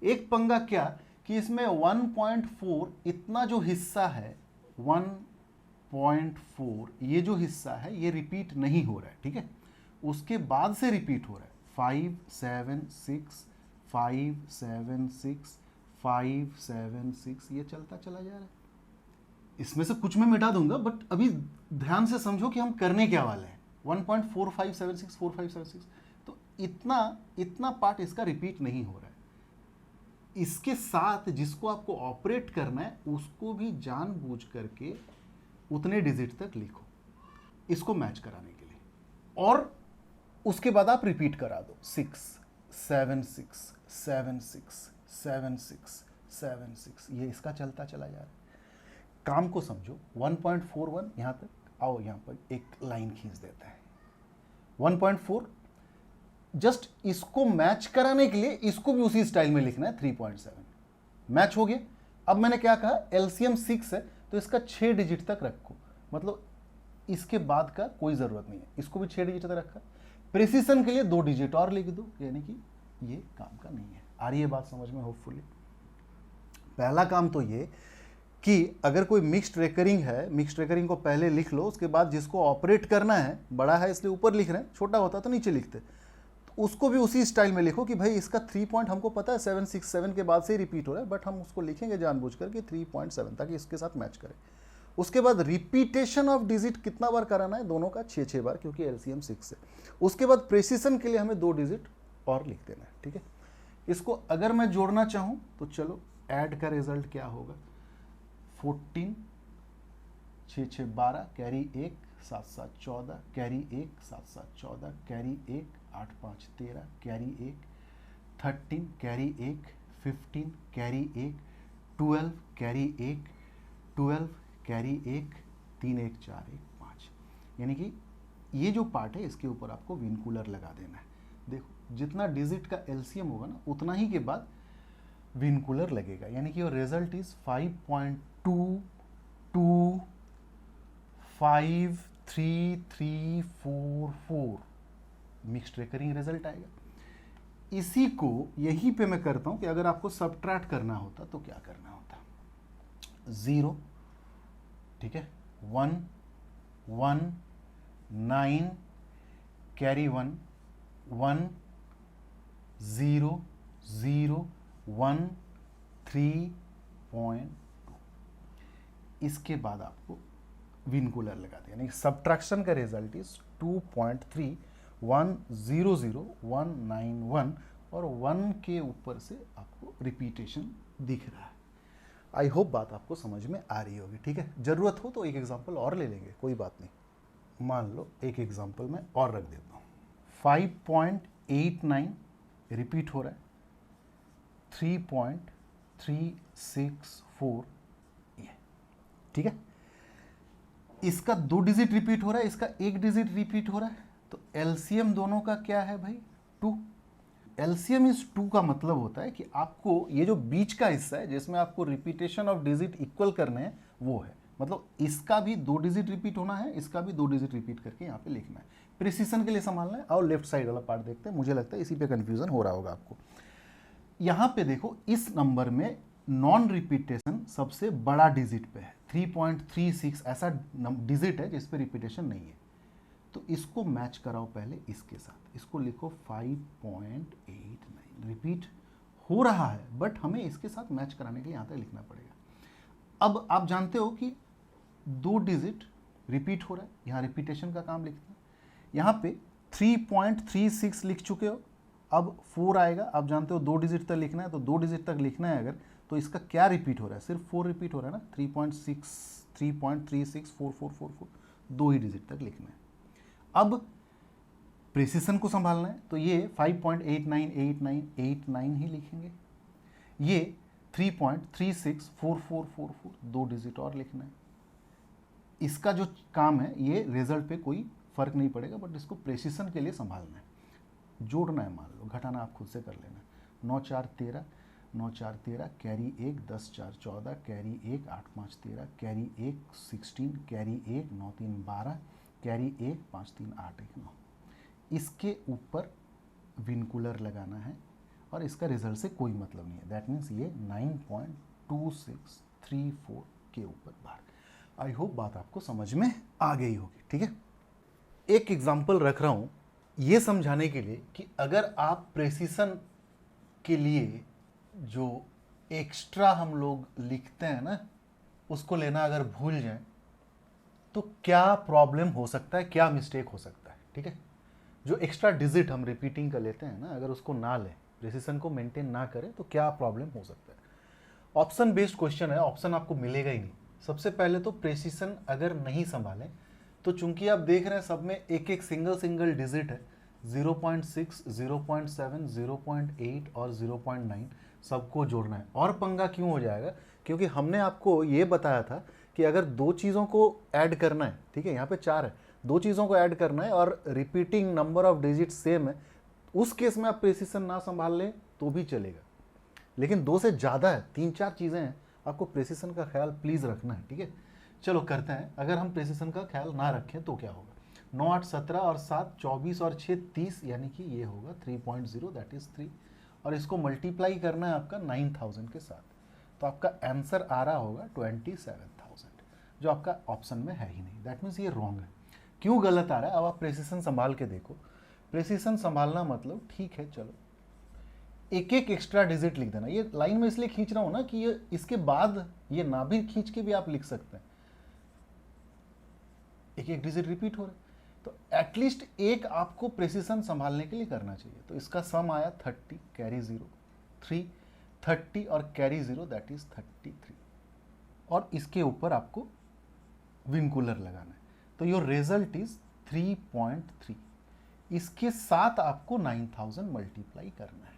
एक पंगा क्या कि इसमें 1.4 इतना जो हिस्सा है, 1.4 ये जो हिस्सा है ये रिपीट नहीं हो रहा है, ठीक है, उसके बाद से रिपीट हो रहा है 576 576 576, ये चलता चला जा रहा है। इसमें से कुछ मैं मिटा दूंगा, बट अभी ध्यान से समझो कि हम करने क्या वाले हैं। 1.4576 4576, तो इतना पार्ट इसका रिपीट नहीं हो रहा है। इसके साथ जिसको आपको ऑपरेट करना है उसको भी जानबूझ करके उतने डिजिट तक लिखो, इसको मैच कराने के लिए, और उसके बाद आप रिपीट करा दो 6 7 6 7 6 7 6 7 6, ये इसका चलता चला जा रहा है। काम को समझो, 1.41 यहां तक आओ, यहां पर एक लाइन खींच देते हैं 1.4, जस्ट इसको मैच कराने के लिए इसको भी उसी स्टाइल में लिखना है 3.7, मैच हो गया। अब मैंने क्या कहा, एलसीएम 6 है तो इसका 6 डिजिट तक रखो, मतलब इसके बाद का कोई जरूरत नहीं है, इसको भी 6 डिजिट तक रखा। प्रेसिशन के लिए 2 डिजिट और लिख दो, यानी कि ये काम का नहीं है। आ रही है बात समझ में होपफुली। पहला काम तो ये कि अगर कोई मिक्स्ड रेकरिंग है, मिक्स्ड रेकरिंग को पहले लिख लो, उसके बाद जिसको ऑपरेट करना है, बड़ा है इसलिए ऊपर लिख रहे हैं, छोटा होता तो नीचे लिखते, तो उसको भी उसी स्टाइल में लिखो कि भाई इसका 3 पॉइंट हमको पता है 767 के बाद से ही रिपीट हो रहा है, बट हम उसको लिखेंगे जानबूझकर कि 3.7 ताकि इसके साथ मैच करे। उसके बाद रिपीटेशन ऑफ डिजिट कितना बार कराना है, दोनों का 6 बार, क्योंकि एलसीएम 6 है। उसके बाद प्रेसिशन के लिए हमें 2 डिजिट और लिख देना है, ठीक है। इसको अगर मैं जोड़ना चाहूं तो चलो, ऐड का रिजल्ट क्या होगा, 14 6 6 12, carry 1 7 7 14, carry 1 7 7 14, carry 1 8 5 13, carry 1 13 carry 1, 15 carry 1, 12 carry 1, 12 carry 1, 3 1 4 1 5। यानी कि ये जो पार्ट है इसके ऊपर आपको विनकूलर लगा देना है। देखो जितना डिजिट का एलसीएम होगा ना उतना ही के बाद विनकूलर लगेगा। यानी कि your result is 5.2253344 mixed recurring result आएगा। इसी को यहीं पे मैं करता हूं कि अगर आपको सबट्रैक्ट करना होता तो क्या करना होता, 0, ठीक है, 1 1 9 कैरी 1 1 0 0 1 3.2। इसके बाद आपको विनकूलर लगा दें, यानी सबट्रैक्शन का रिजल्ट इज 2.31000191 और 1 के ऊपर से आपको रिपीटेशन दिख रहा है। आई होप बात आपको समझ में आ रही होगी, ठीक है। जरूरत हो तो एक एग्जांपल और ले लेंगे, कोई बात नहीं। मान लो एक एग्जांपल मैं और रख देता हूँ, 5.89 रिपीट हो रहा है, 3.364 ये, ठीक है। इसका 2 डिजिट रिपीट हो रहा है, इसका 1 डिजिट रिपीट हो रहा है, तो एलसीएम दोनों का क्या है भाई, 2। एलसीएम इज 2 का मतलब होता है कि आपको ये जो बीच का हिस्सा है जिसमें आपको रिपीटेशन ऑफ डिजिट इक्वल करने हैं वो है, मतलब इसका भी 2 डिजिट रिपीट होना है, इसका भी 2 डिजिट रिपीट करके यहाँ पे लिखना है। प्रिसीजन के लिए संभालना है। और लेफ्ट साइड वाला पार्ट देखते हैं, मुझे लगता है इसी पे कंफ्यूजन हो रहा होगा आपको। यहाँ पे देखो इस नंबर में नॉन रिपीटेशन सबसे बड़ा डिजिट पे है, 3.36 ऐसा डिजिट है जिस पे रिपीटेशन नहीं है, तो इसको मैच कराओ पहले इसके साथ, इसको लिखो 5.89 रिपीट हो रहा है बट हमें इसके साथ मैच कराने के लिए यहाँ तक लिखना पड़ेगा। अब आप जानते हो कि 2 डिजिट रिपीट हो रहा है, यहाँ रिपीटेशन का काम लिखते हैं। यहाँ पे 3.36 लिख चुके हो, अब 4 आएगा, आप जानते हो 2 डिजिट तक लिखना है, तो 2 डिजिट तक लिखना है अगर, तो इसका क्या रिपीट हो रहा है, सिर्फ 4 रिपीट हो रहा है ना, 3.364444, 2 ही डिजिट तक लिखना है। अब प्रिसीजन को संभालना है, तो ये 5.898989 ही लिखेंगे, ये 3.364444, 2 डिजिट और लिखना है। इसका जो काम है ये रिजल्ट पे कोई फर्क नहीं पड़ेगा, बट इसको प्रिसीजन के लिए संभालना है, जोड़ना है, मान लो घटाना आप खुद से कर लेना। 9 4 13, 9 4 13 carry 1, 10 4 14 carry 1, 8 5 13 carry 1 16 carry 1, 9 3 12 carry 1, 5 3 8 1 9। इसके ऊपर विनकूलर लगाना है और इसका रिजल्ट से कोई मतलब नहीं है, दैट मीन्स ये 9.2634 के ऊपर बाहर। आई होप बात आपको समझ में आ गई होगी, ठीक है। एक एग्जाम्पल रख रहा हूं ये समझाने के लिए कि अगर आप प्रेसिशन के लिए जो एक्स्ट्रा हम लोग लिखते हैं ना उसको लेना अगर भूल जाएं तो क्या प्रॉब्लम हो सकता है, क्या मिस्टेक हो सकता है, ठीक है। जो एक्स्ट्रा डिजिट हम रिपीटिंग का लेते हैं ना, अगर उसको ना लें, प्रेसिशन को मेंटेन ना करें तो क्या प्रॉब्लम हो सकता है। ऑप्शन बेस्ड क्वेश्चन है, ऑप्शन आपको मिलेगा ही नहीं। सबसे पहले तो प्रेसिशन अगर नहीं संभालें तो चूंकि आप देख रहे हैं सब में एक एक सिंगल डिजिट है, 0.6, 0.7, 0.8 और 0.9 सबको जोड़ना है। और पंगा क्यों हो जाएगा, क्योंकि हमने आपको ये बताया था कि अगर 2 चीज़ों को ऐड करना है, ठीक है, यहाँ पे 4 है, 2 चीज़ों को ऐड करना है और repeating number of digit same है, उस केस में आप प्रेसिशन ना संभाल लें तो भी चलेगा। लेकिन 2 से ज़्यादा है, 3-4 चीज़ें हैं, आपको प्रेसिशन का ख्याल प्लीज़ रखना है, ठीक है। चलो करते हैं, अगर हम प्रेसिशन का ख्याल ना रखें तो क्या होगा। 9 8 17 और 7 24 और 6 30, यानी कि ये होगा 3.0, दैट इज 3, और इसको मल्टीप्लाई करना है आपका 9000 के साथ, तो आपका आंसर आ रहा होगा 27,000, जो आपका ऑप्शन में है ही नहीं, दैट मीन्स ये रॉन्ग है। क्यों गलत आ रहा है, अब आप प्रेसिशन संभाल के देखो। प्रेसिशन संभालना मतलब ठीक है, चलो एक एक एक्स्ट्रा डिजिट लिख देना। ये लाइन में इसलिए खींच रहा हूं ना कि ये इसके बाद ये ना भी खींच के भी आप लिख सकते हैं, एक एक डिजिट रिपीट हो रहा है, तो एटलीस्ट एक आपको प्रेसिशन संभालने के लिए करना चाहिए। तो इसका सम आया 30 कैरी 0 3, 30 और कैरी 0 दैट इज 33, और इसके ऊपर आपको विनकूलर लगाना है, तो योर रिजल्ट इज 3.3। इसके साथ आपको 9000 मल्टीप्लाई करना है।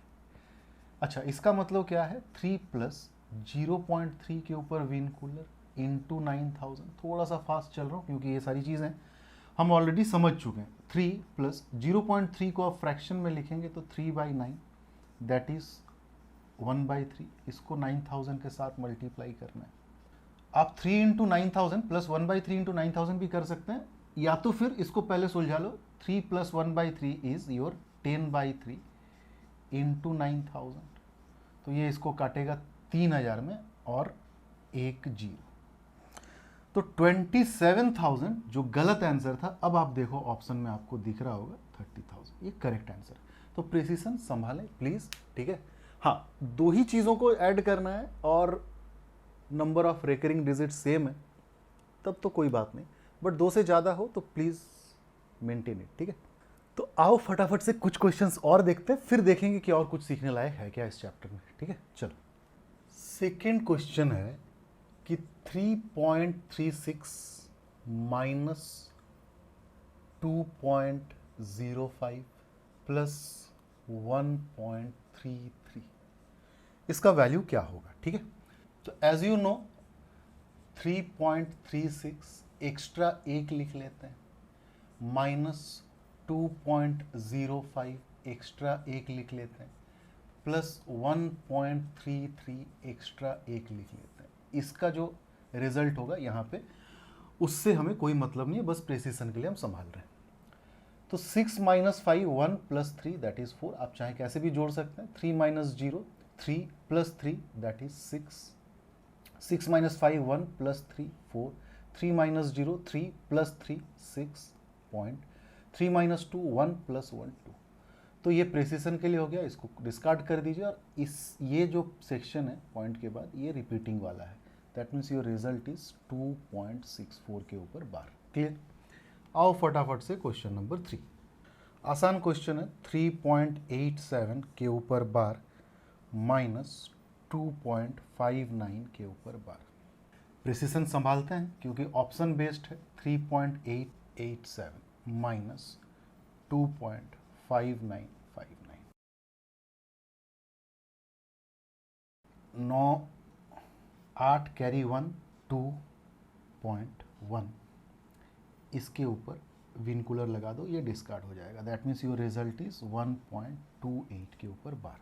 अच्छा, इसका मतलब क्या है, 3 प्लस 0.3 के ऊपर विनकूलर इंटू 9000। थोड़ा सा फास्ट चल रहा हूँ क्योंकि ये सारी चीज़ें हम ऑलरेडी समझ चुके हैं। 3 प्लस 0.3 को आप फ्रैक्शन में लिखेंगे तो 3/9 दैट इज 1/3। इसको 9000 के साथ मल्टीप्लाई करना है। आप 3 इंटू 9000 प्लस 1/3 इंटू 9000 भी कर सकते हैं, या तो फिर इसको पहले सुलझा लो। 3 प्लस 1/3 इज योर 10/3 इंटू 9000। तो ये इसको काटेगा 3000 में और एक जीरो, तो 27,000 जो गलत आंसर था। अब आप देखो ऑप्शन में आपको दिख रहा होगा 30,000, ये करेक्ट आंसर। तो प्रिसीजन संभालें प्लीज, ठीक है। हाँ, दो ही चीज़ों को ऐड करना है और number of recurring digit same है, तब तो कोई बात नहीं, बट दो से ज़्यादा हो तो प्लीज़ मेंटेन इट, ठीक है। तो आओ फटाफट से कुछ क्वेश्चंस और देखते हैं, फिर देखेंगे कि और कुछ सीखने लायक है क्या इस चैप्टर में, ठीक है। चलो, सेकेंड क्वेश्चन है कि 3.36 माइनस 2.05 प्लस 1.33, इसका वैल्यू क्या होगा, ठीक है। तो एज यू नो 3.36 एक्स्ट्रा एक लिख लेते हैं, माइनस 2.05 एक्स्ट्रा एक लिख लेते हैं, प्लस 1.33 एक्स्ट्रा एक लिख लेते हैं। इसका जो रिजल्ट होगा यहाँ पे, उससे हमें कोई मतलब नहीं है, बस प्रेसिशन के लिए हम संभाल रहे हैं। तो 6 माइनस 5 1 प्लस 3 दैट इज 4। आप चाहे कैसे भी जोड़ सकते हैं। 3 minus 0 3 plus 3 that is 6। 6 minus 5 1 plus 3 4। 3 minus 0 3 plus 3 6 point. 3 minus 2 1 plus 1 2। तो ये प्रेसिशन के लिए हो गया, इसको डिस्कार्ड कर दीजिए। और ये जो सेक्शन है पॉइंट के बाद, ये रिपीटिंग वाला है। That means your result is 2.64 के ऊपर बार। क्लियर। आओ फटाफट से क्वेश्चन नंबर 3। आसान क्वेश्चन है। 3.87 के ऊपर बार माइनस 2.59 के ऊपर बार। प्रेसिशन संभालते हैं क्योंकि ऑप्शन बेस्ड है। 3.887 माइनस 2.5959। 9 8 कैरी 1 2.1। इसके ऊपर विनकुलर लगा दो, ये डिस्कार्ड हो जाएगा। That means your result is 1.28 के ऊपर बार।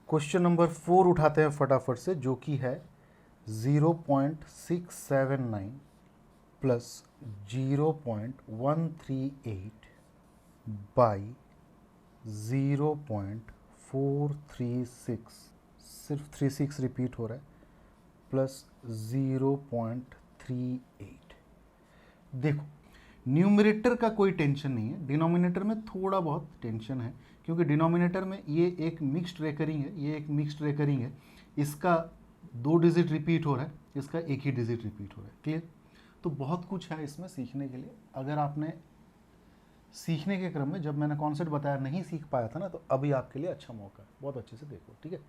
क्वेश्चन नंबर 4 उठाते हैं फटाफट से, जो कि है 0.679 प्लस 0.138 बाई 0.436, सिर्फ 36 रिपीट हो रहा है, प्लस 0.38। देखो, न्यूमरेटर का कोई टेंशन नहीं है, डिनोमिनेटर में थोड़ा बहुत टेंशन है, क्योंकि डिनोमिनेटर में ये एक मिक्स्ड रेकरिंग है, ये एक मिक्स्ड रेकरिंग है। इसका 2 डिजिट रिपीट हो रहा है, इसका एक ही डिजिट रिपीट हो रहा है। क्लियर। तो बहुत कुछ है इसमें सीखने के लिए। अगर आपने सीखने के क्रम में जब मैंने कॉन्सेप्ट बताया नहीं सीख पाया था ना, तो अभी आपके लिए अच्छा मौका है, बहुत अच्छे से देखो, ठीक है।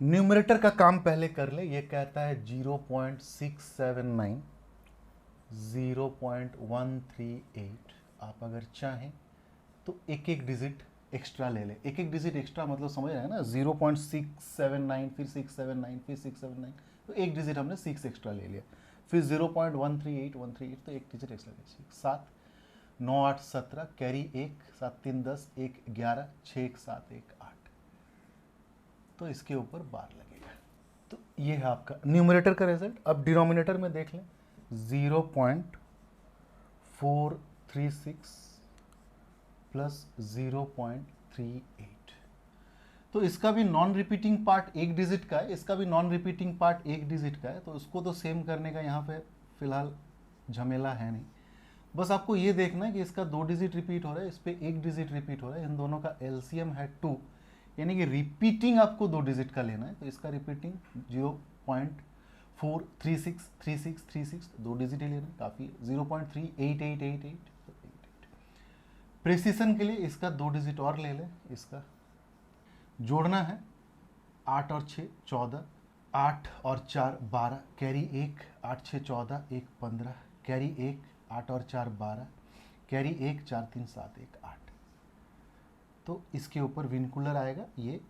न्यूमरेटर का काम पहले कर ले। ये कहता है 0.679 0.138। आप अगर चाहें तो एक एक डिजिट एक्स्ट्रा ले ले। एक एक डिजिट एक्स्ट्रा मतलब समझ रहे हैं ना, 0.679 फिर 679 फिर 679, तो एक डिजिट हमने 6 एक्स्ट्रा ले लिया। फिर 0.138 तो एक डिजिट एक्स्ट्रा ले। 7 9 8 17 कैरी 1 7 3 10 1 11 6 1 7 1 8। तो इसके ऊपर बार लगेगा। तो ये है आपका न्यूमरेटर का रिजल्ट। अब डिनोमिनेटर में देख लें, 0.436 प्लस 0.38। तो इसका भी नॉन रिपीटिंग पार्ट एक डिजिट का है, इसका भी नॉन रिपीटिंग पार्ट एक डिजिट का है। तो उसको तो सेम करने का यहाँ पे फिलहाल झमेला है नहीं। बस आपको ये देखना है कि इसका 2 डिजिट रिपीट हो रहा है, इस पर 1 डिजिट रिपीट हो रहा है। इन दोनों का एलसीएम है 2, यानी कि रिपीटिंग आपको 2 डिजिट का लेना है। तो इसका रिपीटिंग 0.4363636 2 डिजिट ही लेना, काफ़ी 0.38888। प्रेसिशन के लिए इसका 2 डिजिट और ले लें। इसका जोड़ना है 8 और 6 14, 8 और 4 12, कैरी 1 8 6 14 1 15, कैरी 1 8 और 4 12, कैरी 1 4 3 7 1 8। तो इसके ऊपर विनकुलर आएगा, ये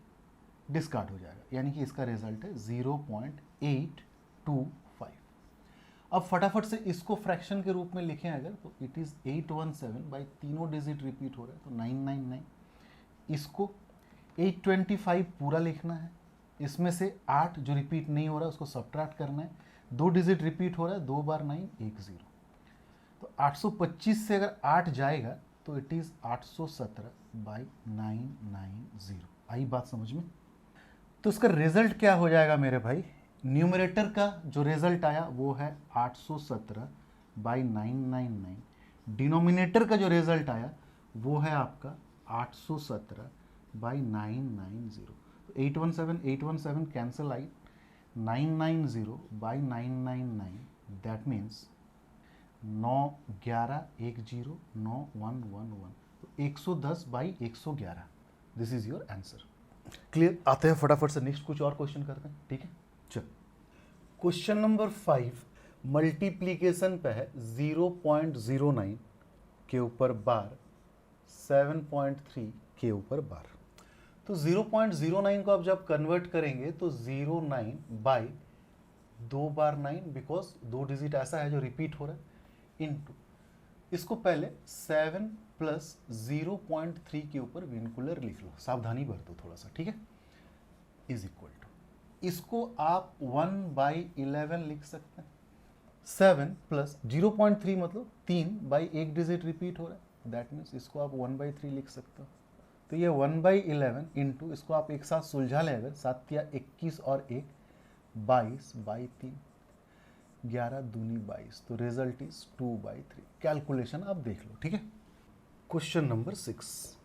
डिस्कार्ड हो जाएगा, यानी कि इसका रिजल्ट है 0.825। अब फटाफट से इसको फ्रैक्शन के रूप में लिखें अगर, तो इट इज़ 817 बाई तीनों डिजिट रिपीट हो रहा है तो 999। इसको 825 पूरा लिखना है, इसमें से 8 जो रिपीट नहीं हो रहा है उसको सब्ट्रैक्ट करना है, 2 डिजिट रिपीट हो रहा है, 2 बार 9 1 0, तो 825 से अगर 8 जाएगा तो इट इज़ 817 बाई 990। आई बात समझ में? तो इसका रिजल्ट क्या हो जाएगा मेरे भाई? न्यूमरेटर का जो रिजल्ट आया वो है 817 बाई 999, डिनोमिनेटर का जो रिजल्ट आया वो है आपका 817 बाई 990। तो 817 cancel I, 990 by 999, that means 9 11 1 0 9 1 1 1, तो 110 by 111। This is your answer. Clear? आते हैं फटाफट से नेक्स्ट कुछ और क्वेश्चन करते हैं, ठीक है? चल, क्वेश्चन नंबर 5 मल्टीप्लीकेशन पे है 0.09 के ऊपर बार 7.3 के ऊपर बार। तो 0.09 को आप जब कन्वर्ट करेंगे तो 09 बाई 2 बार 9, बिकॉज 2 डिजिट ऐसा है जो रिपीट हो रहा है, इनटू इसको पहले 7 प्लस 0.3 के ऊपर विनकुलर लिख लो, सावधानी बरतो थोड़ा सा, ठीक है? इज इक्वल टू, इसको आप 1/11 लिख सकते हैं। 7 प्लस 0.3 मतलब 3 बाई 1 डिजिट रिपीट हो रहा है, दैट मीन्स इसको आप 1/3 लिख सकते हो। तो ये 1/11 इंटू, इसको आप एक साथ सुलझा लें अगर, 7 या 21 और 1 22 बाई 3, 11 दूनी 22, तो रिजल्ट इज 2/3। कैलकुलेशन आप देख लो, ठीक है? Question number 6,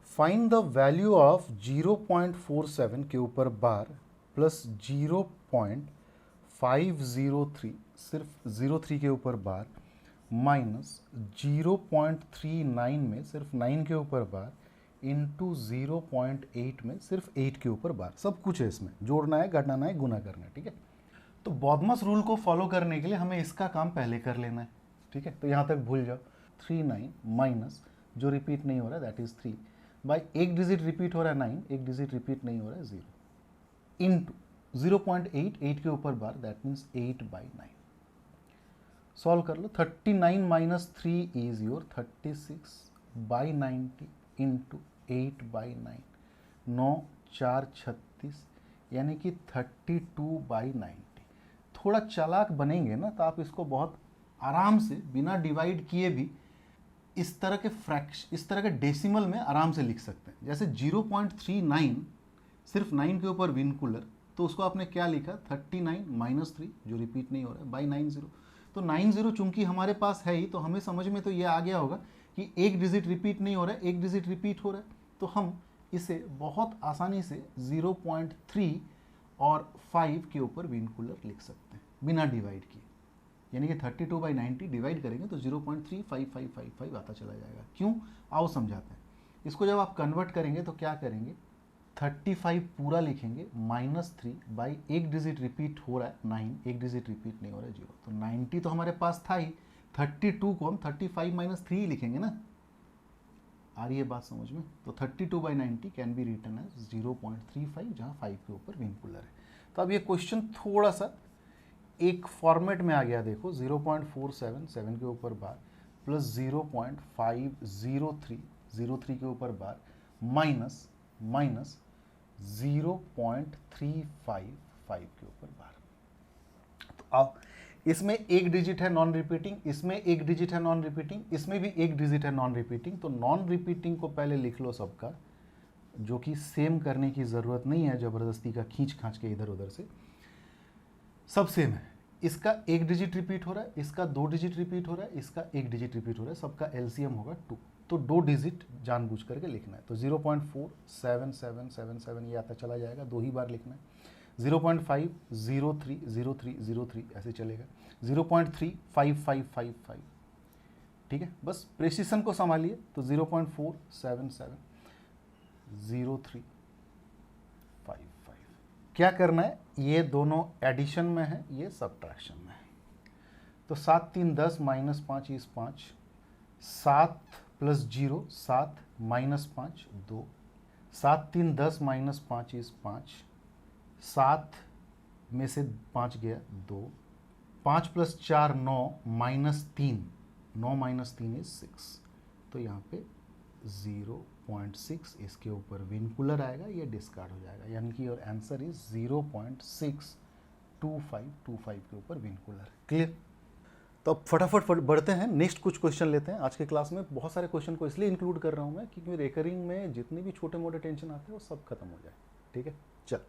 find the value of 0.47 के ऊपर बार प्लस 0.503 सिर्फ 03 के ऊपर बार माइनस 0.39 में सिर्फ 9 के ऊपर बार इंटू 0.8 में सिर्फ 8 के ऊपर बार। सब कुछ है इसमें, जोड़ना है, घटाना है, गुना करना है, ठीक है? तो बॉडमस रूल को फॉलो करने के लिए हमें इसका काम पहले कर लेना है, ठीक है? तो यहाँ तक भूल जाओ, 39 माइनस जो रिपीट नहीं हो रहा है that is 3 by 1 digit repeat हो रहा है 9, 1 डिजिट रिपीट नहीं हो रहा है 0, इंटू 0.8 8 के ऊपर बार दैट मीन्स 8/9। सॉल्व कर लो, 39 माइनस 3 इज योर 36/90 इंटू 8/9, 9 4 36, यानी कि 32/90। थोड़ा चालाक बनेंगे ना तो आप इसको बहुत आराम से बिना डिवाइड किए भी इस तरह के फ्रैक्शन, इस तरह के डेसिमल में आराम से लिख सकते हैं। जैसे 0.39 सिर्फ 9 के ऊपर विनकुलर, तो उसको आपने क्या लिखा, 39 माइनस 3 जो रिपीट नहीं हो रहा है बाई 90। तो 90 चूंकि हमारे पास है ही, तो हमें समझ में तो ये आ गया होगा कि 1 डिजिट रिपीट नहीं हो रहा है, 1 डिजिट रिपीट हो रहा है, तो हम इसे बहुत आसानी से 0.3 और 5 के ऊपर विनकुलर लिख सकते हैं बिना डिवाइड किए। यानी कि 32/90 डिवाइड करेंगे तो 0.35555 आता चला जाएगा। क्यों? आओ समझाते हैं। इसको जब आप कन्वर्ट करेंगे तो क्या करेंगे, 35 पूरा लिखेंगे माइनस 3 बाई 1 डिजिट रिपीट हो रहा है 9, 1 डिजिट रिपीट नहीं हो रहा है 0, तो 90 तो हमारे पास था ही, 32 को हम 35 माइनस 3 लिखेंगे ना। आ रही है बात समझ में? तो 32/90 कैन बी रिटन एज 0.35, जहाँ 5 के ऊपर विनकुलर है। तो अब ये क्वेश्चन थोड़ा सा एक फॉर्मेट में आ गया, देखो 0.47 7 के ऊपर बार प्लस 0.503 03 के ऊपर बार माइनस 0.355 के ऊपर बार। तो अब इसमें एक डिजिट है नॉन रिपीटिंग, इसमें एक डिजिट है नॉन रिपीटिंग, इसमें भी एक डिजिट है नॉन रिपीटिंग। तो नॉन रिपीटिंग को पहले लिख लो सबका, जो कि सेम करने की ज़रूरत नहीं है ज़बरदस्ती का खींच खांच के इधर उधर से, सब सेम है। इसका एक डिजिट रिपीट हो रहा है, इसका 2 डिजिट रिपीट हो रहा है, इसका 1 डिजिट रिपीट हो रहा है, सबका एलसीएम होगा 2। तो 2 डिजिट जानबूझ करके लिखना है। तो 0.47777 ये आता चला जाएगा, 2 ही बार लिखना है। 0.5 03 03 03 ऐसे चलेगा, 0.3 5555, ठीक है? बस प्रेसिशन को संभालिए। तो 0.477 03 55। क्या करना है, ये दोनों एडिशन में है, ये सब्ट्रैक्शन में है। तो 7 3 10 minus 5 is 5, 7 plus 0 7 minus 5 2, 7 3 10 minus 5 is 5, 7 में से 5 गया 2, 5 प्लस 4 9 माइनस 3, 9 माइनस 3 इज 6, तो यहाँ पे 0.6 इसके ऊपर विनकुलर आएगा, ये डिस्कार्ड हो जाएगा, यानी कि योर आंसर इज 0.62525 के ऊपर विनकुलर। क्लियर? तो अब फटाफट बढ़ते हैं, नेक्स्ट कुछ क्वेश्चन लेते हैं। आज के क्लास में बहुत सारे क्वेश्चन को इसलिए इंक्लूड कर रहा हूँ मैं क्योंकि रिकरिंग में जितने भी छोटे मोटे टेंशन आते हैं वो सब खत्म हो जाए। ठीक है, चल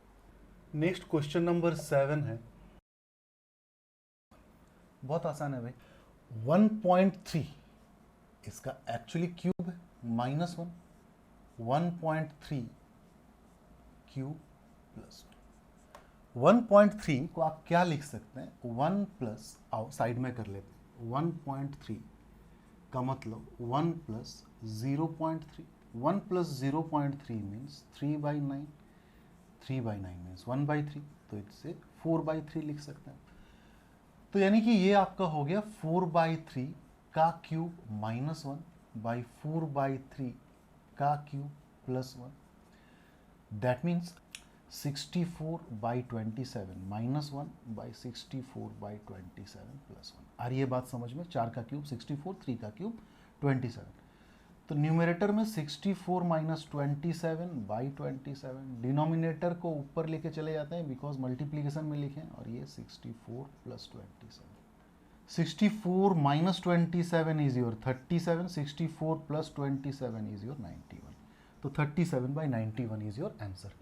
नेक्स्ट क्वेश्चन नंबर 7 है, बहुत आसान है भाई। 1.3 इसका एक्चुअली क्यूब है, -1, 1.3 क्यूब प्लस 1.3 को आप क्या लिख सकते हैं, 1 प्लस, आओ साइड में कर लेते हैं, 1.3 का मतलब 1 प्लस 0.3, 1 प्लस 0.3 मीन्स 3/9, 3/9 मीन्स 1/3, तो इससे 4/3 लिख सकते हैं। तो यानी कि ये आपका हो गया 4/3 का क्यूब -1/4/3 का क्यूब +1, दैट मीन्स 64/27 -1/64/27 +1। आ रही है बात समझ में? 4 का क्यूब 64, 3 का क्यूब 27, तो न्यूमरेटर में 64 - 27/27, डिनोमिनेटर को ऊपर लेके चले जाते हैं बिकॉज मल्टीप्लीकेशन में लिखें, और ये 64 + 27, 64 - 27 इज योर 37, 64 + 27 इज योर 91, तो 37/91 इज योर आंसर।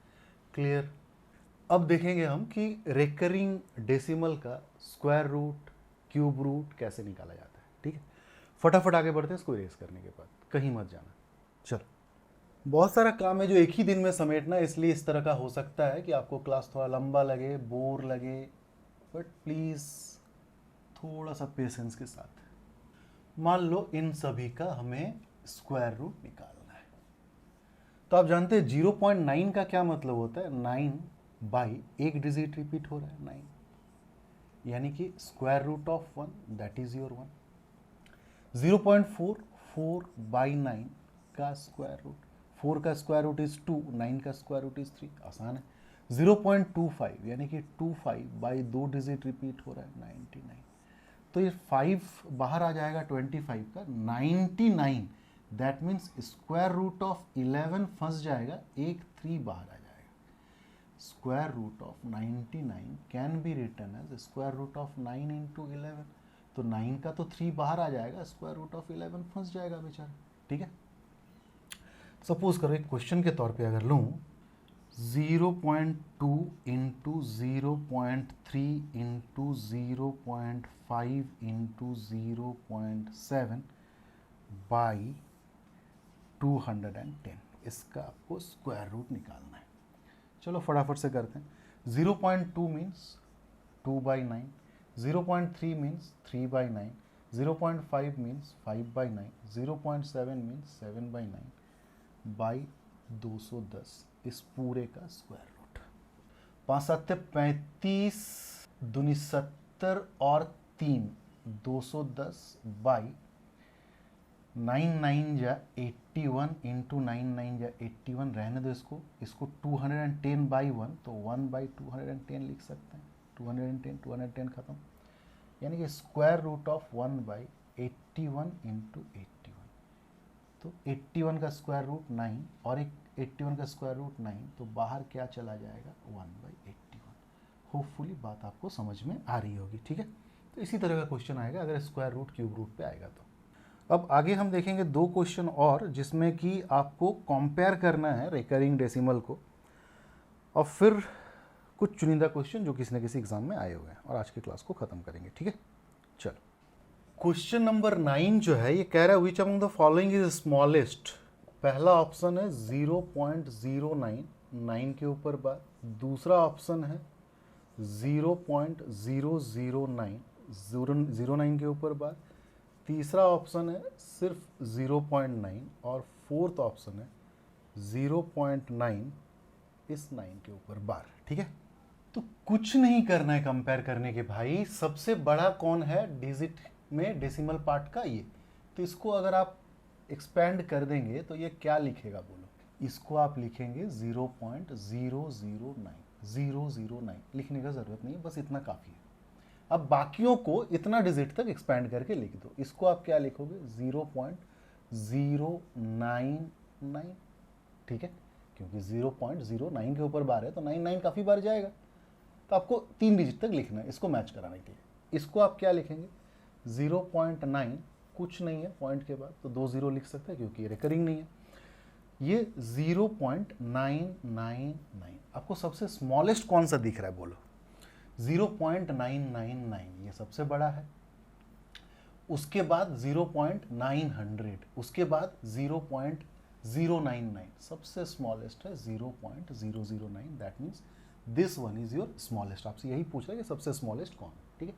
क्लियर? अब देखेंगे हम कि रिकरिंग डेसिमल का स्क्वायर रूट, क्यूब रूट कैसे निकाला जाता है। ठीक है, फटाफट आगे बढ़ते हैं इसको इरेज करने के बाद, कहीं मत जाना। चलो, बहुत सारा काम है जो एक ही दिन में समेटना है, इसलिए इस तरह का हो सकता है कि आपको क्लास थोड़ा लंबा लगे, बोर लगे, बट प्लीज़ थोड़ा सा पेशेंस के साथ। मान लो इन सभी का हमें स्क्वायर रूट निकालना है, तो आप जानते हैं 0.9 का क्या मतलब होता है, 9 बाई एक डिजिट रिपीट हो रहा है 9, यानी कि square root of 1 that is your 1। 0.4 4/9 का स्क्वायर रूट, 4 का स्क्वायर रूट इज 2, 9 का स्क्वायर रूट इज 3, आसान है। 0.25 यानी कि 25 बाई 2 डिजिट रिपीट हो रहा है 99, तो ये 5 बाहर आ जाएगा 25 का, 99 that means square root of 11 फंस जाएगा, एक 3 बाहर आ जाएगा। Square root of 99 can be written as square root of 9 × 11, तो 9 का तो 3 बाहर आ जाएगा, स्क्वायर रूट ऑफ 11 फंस जाएगा बेचारा। ठीक है, सपोज करो एक क्वेश्चन के तौर पे अगर लूँ 0.2 × 0.3 × 0.5 × 0.7 बाई 210, इसका आपको स्क्वायर रूट निकालना है। चलो फटाफट से करते हैं। 0.2 means 2/9, 0.3 means 3/9, 0.5 means 5/9, 0.7 means 7/9 by 210, इस पूरे का स्क्वायर रूट। 5 7 35, 2 70 और 3 210 बाई 9 9 जा 81 × 9 9 जा 81, रहने दो इसको 210/1, तो 1/210 लिख सकते हैं, 210 खत्म, यानी कि स्क्वायर रूट ऑफ 1/81 × 81, तो 81 का स्क्वायर रूट 9 और एक 81 का स्क्वायर रूट 9, तो बाहर क्या चला जाएगा 1/81। होपफुली बात आपको समझ में आ रही होगी। ठीक है, तो इसी तरह का क्वेश्चन आएगा अगर स्क्वायर रूट क्यूब रूट पे आएगा तो। अब आगे हम देखेंगे 2 क्वेश्चन और, जिसमें कि आपको कंपेयर करना है रिकरिंग डेसिमल को, और फिर कुछ चुनिंदा क्वेश्चन जो किसी न किसी एग्जाम में आए हुए हैं, और आज की क्लास को खत्म करेंगे। ठीक है, चलो क्वेश्चन नंबर 9 जो है ये कह रहा है which among the following is smallest. पहला ऑप्शन है 0.09, 9 के ऊपर बार। दूसरा ऑप्शन है 0.009, 09 के ऊपर बार। तीसरा ऑप्शन है सिर्फ 0.9, और फोर्थ ऑप्शन है 0.9 इस 9 के ऊपर बार। ठीक है, तो कुछ नहीं करना है कंपेयर करने के भाई, सबसे बड़ा कौन है डिजिट में डेसिमल पार्ट का, ये। तो इसको अगर आप एक्सपेंड कर देंगे तो ये क्या लिखेगा बोलो, इसको आप लिखेंगे 0.009 लिखने का ज़रूरत नहीं है, बस इतना काफ़ी है। अब बाकियों को इतना डिजिट तक एक्सपैंड करके लिख दो। इसको आप क्या लिखोगे 0.099, ठीक है, क्योंकि 0.09 के ऊपर बार है तो 99 काफ़ी बार जाएगा, तो आपको 3 डिजिट तक लिखना है इसको मैच कराने के लिए। इसको आप क्या लिखेंगे 0.9, कुछ नहीं है पॉइंट के बाद, तो 2 0 लिख सकते हैं क्योंकि रिकरिंग नहीं है। ये 0.999 आपको सबसे स्मॉलेस्ट कौन सा दिख रहा है बोलो? 0.999 ये सबसे बड़ा है, उसके बाद 0.900, उसके बाद 0.099, सबसे स्मॉलेस्ट है 0.009। That means this one is your smallest. आपसे यही पूछ रहा है कि सबसे स्मॉलेस्ट कौन है, ठीक है।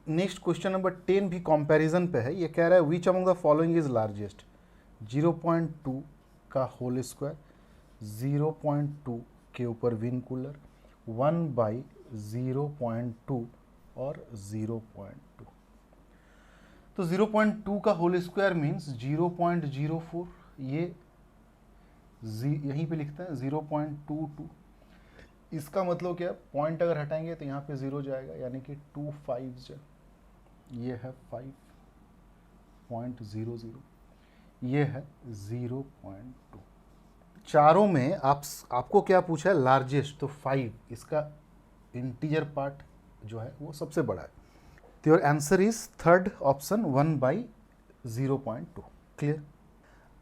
नेक्स्ट क्वेश्चन नंबर 10 भी कंपैरिजन पे है। ये कह रहा है which among the following is largest? 0.2 का होल स्क्वायर, 0.2 के ऊपर विनकुलर, 1/0.2 और 0.2। तो 0.2 का होल स्क्वायर मीन्स 0.04, ये यहीं पे लिखते हैं 0.22। इसका मतलब क्या है, पॉइंट अगर हटाएंगे तो यहाँ पे 0 जाएगा, यानी कि 2 5 ये है 5.00, ये है 0.2। चारों में आपको क्या पूछा है लार्जेस्ट, तो 5, इसका इंटीजर पार्ट जो है वो सबसे बड़ा है। तो your answer is third option 1/0.2। Clear.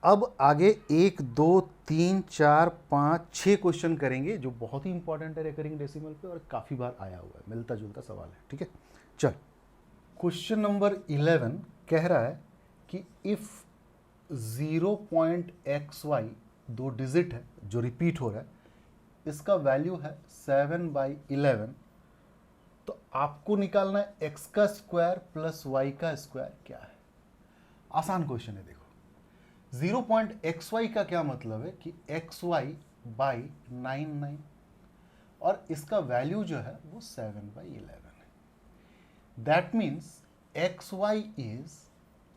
अब आगे 1 2 3 4 5 6 क्वेश्चन करेंगे जो बहुत ही इंपॉर्टेंट है रिकरिंग डेसिमल पे और काफ़ी बार आया हुआ है, मिलता जुलता सवाल है, ठीक है। चल, क्वेश्चन नंबर 11 कह रहा है कि इफ़ 0.xy 2 डिजिट है जो रिपीट हो रहा है, इसका वैल्यू है 7/11, तो आपको निकालना है x का स्क्वायर प्लस y का स्क्वायर क्या है। आसान क्वेश्चन है। देखो 0.xy का क्या मतलब है कि xy/99 और इसका वैल्यू जो है वो 7/11 है। दैट मीन्स xy इज,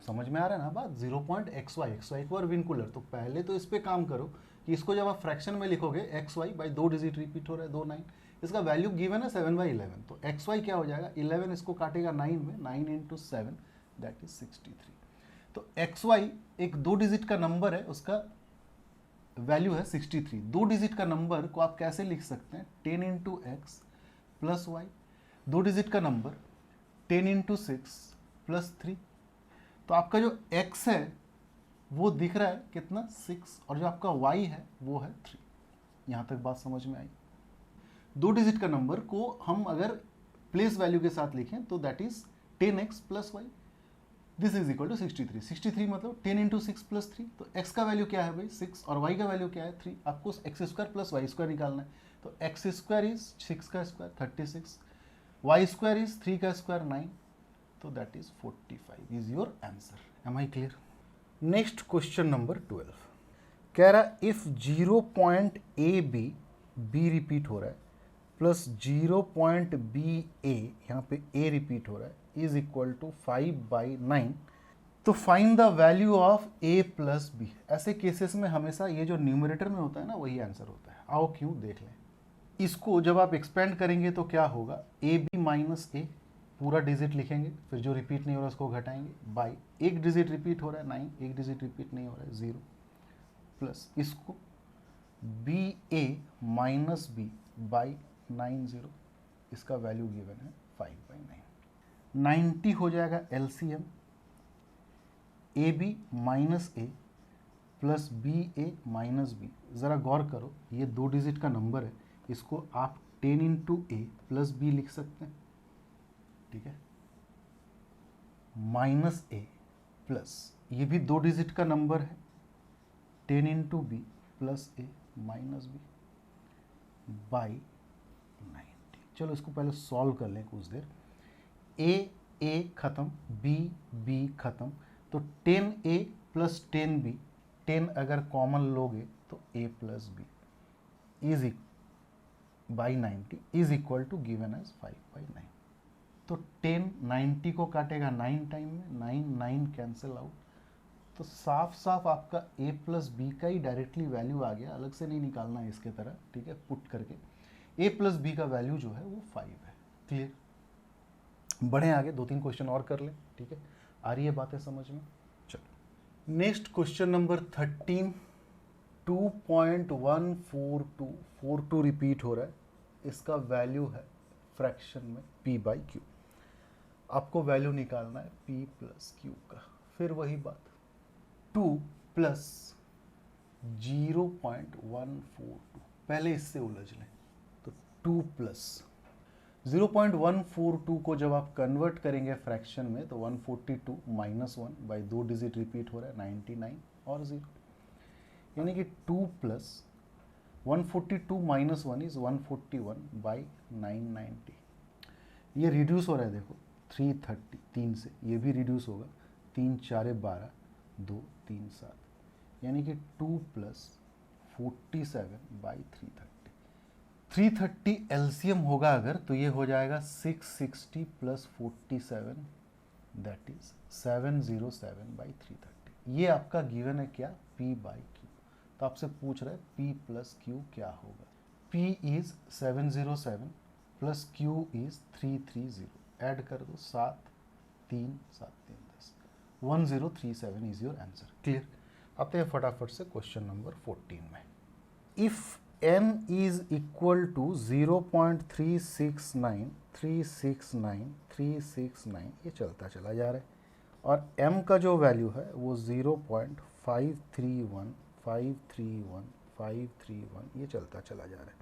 समझ में आ रहा है ना बात, 0.xy को और विनकुलर। तो पहले तो इस पे काम करो कि इसको जब आप फ्रैक्शन में लिखोगे xy बाई 2 डिजिट रिपीट हो रहा है 2 9, इसका वैल्यू गिवन है 7/11, तो xy क्या हो जाएगा 11 इसको काटेगा 9 में, 9 × 7 दैट इज 63। तो xy एक 2 डिजिट का नंबर है, उसका वैल्यू है 63। 2 डिजिट का नंबर को आप कैसे लिख सकते हैं 10 × x प्लस y, 2 डिजिट का नंबर 10 × 6 प्लस 3। तो आपका जो x है वो दिख रहा है कितना 6, और जो आपका y है वो है 3। यहाँ तक बात समझ में आई। 2 डिजिट का नंबर को हम अगर प्लेस वैल्यू के साथ लिखें तो that is 10x plus y, this is equal to 63। 63 मतलब 10 × 6 प्लस 3, तो x का वैल्यू क्या है भाई 6 और y का वैल्यू क्या है 3। आपको x square plus y square निकालना है, तो x स्क्वायर इज 6 का स्क्वायर 36, y स्क्वायर इज 3 का स्क्वायर 9, तो that is 45 is your answer. Am I clear? Next question number 12 कह रहा इफ 0.ab b रिपीट हो रहा है प्लस 0.ba, यहाँ पे a रिपीट हो रहा है, इज इक्वल टू 5/9, तो find the value of a plus b। ऐसे केसेस में हमेशा ये जो न्यूमरेटर में होता है ना वही आंसर होता है। आओ क्यों देख लें। इसको जब आप एक्सपेंड करेंगे तो क्या होगा ab माइनस a, पूरा डिजिट लिखेंगे, फिर जो रिपीट नहीं हो रहा है उसको घटाएंगे, बाई एक डिजिट रिपीट हो रहा है 9, एक डिजिट रिपीट नहीं हो रहा है 0, प्लस इसको ba माइनस b बाई 90, इसका वैल्यू गिवन है 5/9। 90 हो जाएगा LCM, a b minus a plus b a minus b. ज़रा गौर करो ये 2 डिजिट का नंबर है, इसको आप 10 × a प्लस बी लिख सकते हैं, ठीक है, माइनस ए प्लस ये भी 2 डिजिट का नंबर है 10 × b plus a minus b by 90। चलो इसको पहले सॉल्व कर लें कुछ देर। ए खत्म, बी खत्म, तो 10a प्लस 10b, 10 अगर कॉमन लोगे तो a plus b is by 90 is equal to given as 5/9। तो 10 90 को काटेगा 9 टाइम में, 9 9 कैंसिल आउट, तो साफ साफ आपका a प्लस बी का ही डायरेक्टली वैल्यू आ गया, अलग से नहीं निकालना है इसके तरह, ठीक है, पुट करके a प्लस बी का वैल्यू जो है वो 5 है। क्लियर? बढ़े आगे, 2-3 क्वेश्चन और कर लें, ठीक है, आ रही है बातें समझ में? चलो नेक्स्ट क्वेश्चन नंबर 13, 2.142 रिपीट हो रहा है, इसका वैल्यू है फ्रैक्शन में p बाई क्यू। आपको वैल्यू निकालना है p प्लस क्यू का। फिर वही बात, 2 प्लस 0.142, पहले इससे उलझ लें, तो 2 प्लस 0.142 को जब आप कन्वर्ट करेंगे फ्रैक्शन में तो 142 माइनस 1 बाई 2 डिजिट रिपीट हो रहा है 99 और 0, यानी कि 2 प्लस 142 माइनस 1 इज 141 बाई 990। ये रिड्यूस हो रहा है, देखो 330, 3 से ये भी रिड्यूस होगा, 3 4 12, 2 3 7, यानी कि 2 प्लस 47 बाई 330। 330 एलसीएम होगा अगर, तो ये हो जाएगा 660 प्लस 47, दैट इज 707 बाई 330। ये आपका गिवन है क्या, p बाई क्यू। तो आपसे पूछ रहा है p प्लस क्यू क्या होगा। p is 707 plus q is 330, add कर दो, 7 3 7 3 10, 1037 इज योर आंसर। क्लियर? आते हैं फटाफट से क्वेश्चन नंबर 14 में। If n is equal to 0.369369 ये चलता चला जा रहा है, और m का जो वैल्यू है वो 0.531531 ये चलता चला जा रहा है।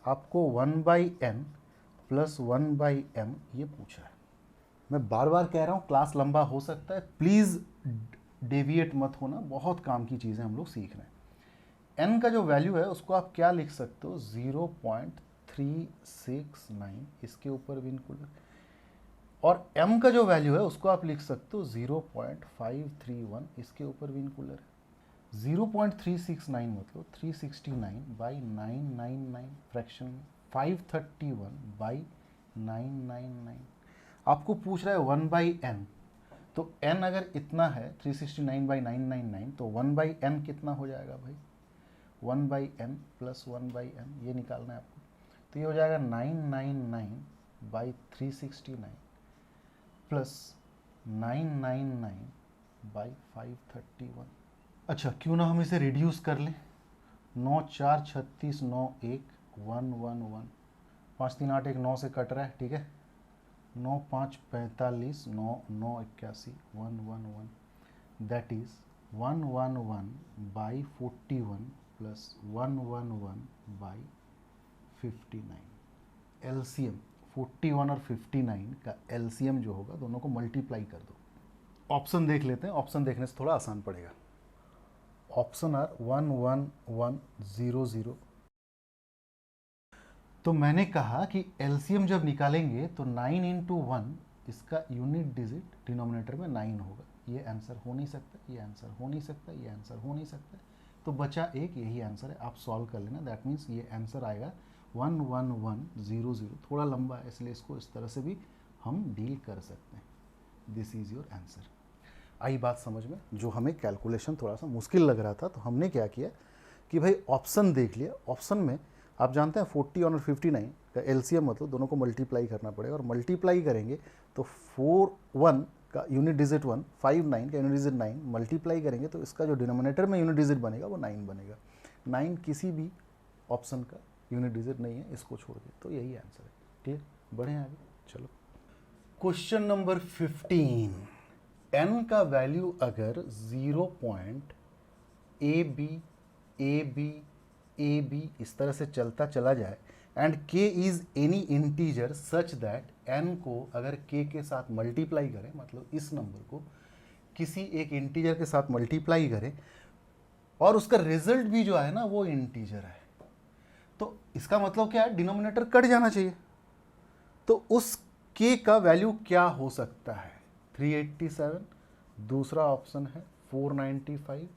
आपको 1/n प्लस 1/m ये पूछा है। मैं बार बार कह रहा हूँ क्लास लंबा हो सकता है, प्लीज़ डेविएट मत होना, बहुत काम की चीज़ें हम लोग सीख रहे हैं। n का जो वैल्यू है उसको आप क्या लिख सकते हो, 0.369 इसके ऊपर विनकुलर, और m का जो वैल्यू है उसको आप लिख सकते हो 0.531 इसके ऊपर विनकुलर। 0.369 मतलब 369 बाई 999 फ्रैक्शन में 531 बाई 999। आपको पूछ रहा है 1/n, तो n अगर इतना है 369 बाई 999, तो 1/n कितना हो जाएगा भाई, 1/n प्लस 1/n ये निकालना है आपको। तो ये हो जाएगा 999 बाई 369 प्लस 999 बाई 531। अच्छा, क्यों ना हम इसे रिड्यूस कर लें, 9 4 36 9 1 1 1 1, 5 3 8 1 9 से कट रहा है, ठीक है, 9 5 45 9 9 81 1 1 1, that is 111 by 41 plus 111 by 59। LCM 41 और 59 का एलसीएम जो होगा दोनों को मल्टीप्लाई कर दो। ऑप्शन देख लेते हैं, ऑप्शन देखने से थोड़ा आसान पड़ेगा। Option are 11100। तो मैंने कहा कि एलसीएम जब निकालेंगे तो 9 इंटू 1 इसका यूनिट डिजिट डिनोमिनेटर में 9 होगा। ये आंसर हो नहीं सकता, ये आंसर हो नहीं सकता, ये आंसर हो नहीं सकता, तो बचा एक, यही आंसर है। आप सॉल्व कर लेना, दैट मीन्स ये आंसर आएगा 11100। थोड़ा लंबा है इसलिए इसको इस तरह से भी हम डील कर सकते हैं। This is your answer. आई बात समझ में? जो हमें कैलकुलेशन थोड़ा सा मुश्किल लग रहा था तो हमने क्या किया कि भाई ऑप्शन देख लिया। ऑप्शन में आप जानते हैं 40 और 59 का एलसीएम मतलब दोनों को मल्टीप्लाई करना पड़ेगा, और मल्टीप्लाई करेंगे तो 41 का यूनिट डिजिट 1, 59 का यूनिट डिजिट 9, मल्टीप्लाई करेंगे तो इसका जो डिनोमिनेटर में यूनिट डिजिट बनेगा वो 9 बनेगा। 9 किसी भी ऑप्शन का यूनिट डिजिट नहीं है, इसको छोड़ के, तो यही आंसर है। क्लियर? बढ़े आगे, चलो क्वेश्चन नंबर 15। n का वैल्यू अगर 0.ab इस तरह से चलता चला जाए and k is any integer such that n को अगर k के साथ मल्टीप्लाई करें, मतलब इस नंबर को किसी एक इंटीजर के साथ मल्टीप्लाई करें और उसका रिजल्ट भी जो है ना वो इंटीजर है, तो इसका मतलब क्या है, डिनोमिनेटर कट जाना चाहिए। तो उस k का वैल्यू क्या हो सकता है, 387, दूसरा ऑप्शन है 495,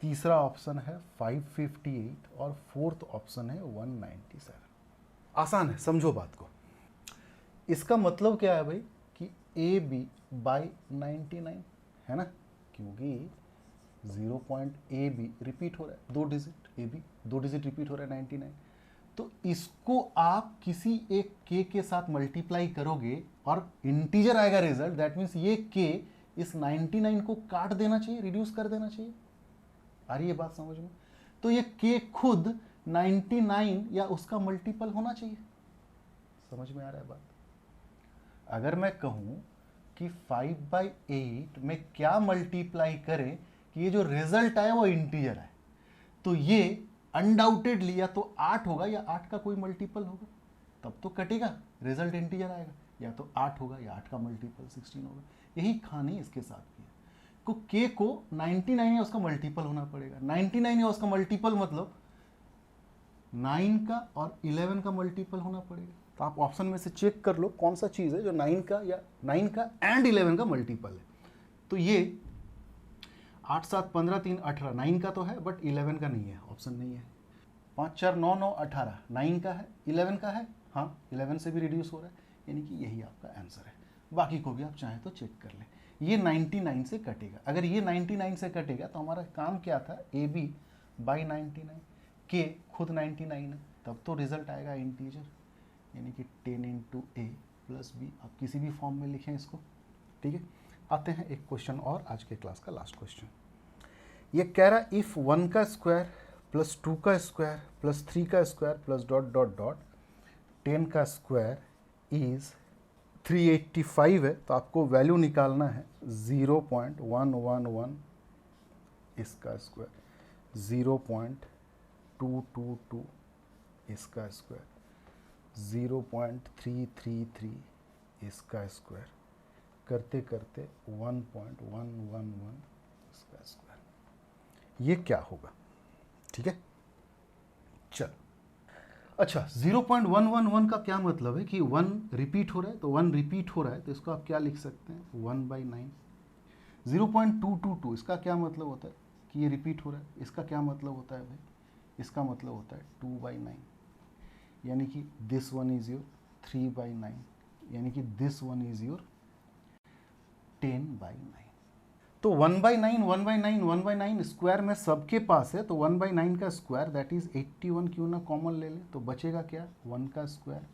तीसरा ऑप्शन है 558 और फोर्थ ऑप्शन है 197। आसान है, समझो बात को। इसका मतलब क्या है भाई कि AB बाई 99 है ना, क्योंकि 0.AB रिपीट हो रहा है, 2 डिजिट AB 2 डिजिट रिपीट हो रहा है 99। तो इसको आप किसी एक k के साथ मल्टीप्लाई करोगे और इंटीजर आएगा रिजल्ट, दैट मीन्स ये k इस 99 को काट देना चाहिए, रिड्यूस कर देना चाहिए। आ रही है बात समझ में? तो ये k खुद 99 या उसका मल्टीपल होना चाहिए। समझ में आ रहा है बात? अगर मैं कहूं कि 5/8 में क्या मल्टीप्लाई करें कि ये जो रिजल्ट आए वो इंटीजर है, तो ये अनडाउटेडली या तो 8 होगा या 8 का कोई मल्टीपल होगा, तब तो कटेगा, रिजल्ट इंटीजर आएगा। या तो 8 होगा या 8 का मल्टीपल 16 होगा। यही कहानी इसके साथ भी है। को k को 99 या उसका मल्टीपल होना पड़ेगा। 99 या उसका मल्टीपल मतलब 9 का और 11 का मल्टीपल होना पड़ेगा। तो आप ऑप्शन में से चेक कर लो कौन सा चीज़ है जो 9 का या 9 का एंड 11 का मल्टीपल है। तो ये 8 7 15 3 18 9 का तो है बट 11 का नहीं है, ऑप्शन नहीं है। 5 4 9 9 18 9 का है, 11 का है, हाँ 11 से भी रिड्यूस हो रहा है, यानी कि यही आपका आंसर है। बाकी को भी आप चाहें तो चेक कर लें। ये 99 से कटेगा। अगर ये 99 से कटेगा तो हमारा काम क्या था, AB बाई 99, K खुद 99 है, तब तो रिजल्ट आएगा इंटीजर, यानी कि 10 इंटू A प्लस B। आप किसी भी फॉर्म में लिखें इसको, ठीक है। आते हैं एक क्वेश्चन और, आज के क्लास का लास्ट क्वेश्चन। ये कह रहा इफ 1 का स्क्वायर प्लस 2 का स्क्वायर प्लस 3 का square plus dot dot dot 10 का स्क्वायर इज 385 है, तो आपको वैल्यू निकालना है 0.111 इसका स्क्वायर, 0.222 इसका स्क्वायर, 0.333 इसका स्क्वायर, करते करते 1.111 इसका स्क्वायर। ये क्या होगा? ठीक है, चलो। अच्छा, 0.111 का क्या मतलब है कि 1 रिपीट हो रहा है, तो 1 रिपीट हो रहा है तो इसको आप क्या लिख सकते हैं, 1/9। 0.222 इसका क्या मतलब होता है कि ये रिपीट हो रहा है, इसका क्या मतलब होता है भाई, इसका मतलब होता है 2/9, यानी कि दिस वन इज योर 3/9, यानी कि दिस वन इज योर 10/9। तो 1/9 1/9 1/9 स्क्वायर में सबके पास है, तो 1/9 का स्क्वायर दैट इज 81 क्यों ना कॉमन ले ले, तो बचेगा क्या, 1 का स्क्वायर,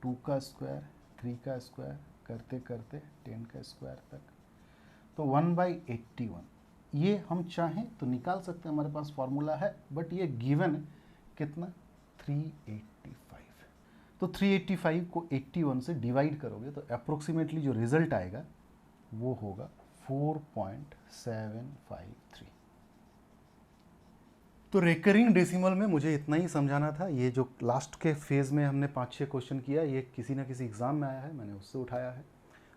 2 का स्क्वायर, 3 का स्क्वायर, करते करते 10 का स्क्वायर तक। तो 1/81 ये हम चाहें तो निकाल सकते हैं, हमारे पास फॉर्मूला है, बट ये गिवन है कितना, 385। तो 385 को 81 से डिवाइड करोगे तो अप्रोक्सीमेटली जो रिजल्ट आएगा वो होगा 4.753। तो रेकरिंग डेसिमल में मुझे इतना ही समझाना था। ये जो लास्ट के फेज़ में हमने 5-6 क्वेश्चन किया, ये किसी ना किसी एग्ज़ाम में आया है, मैंने उससे उठाया है।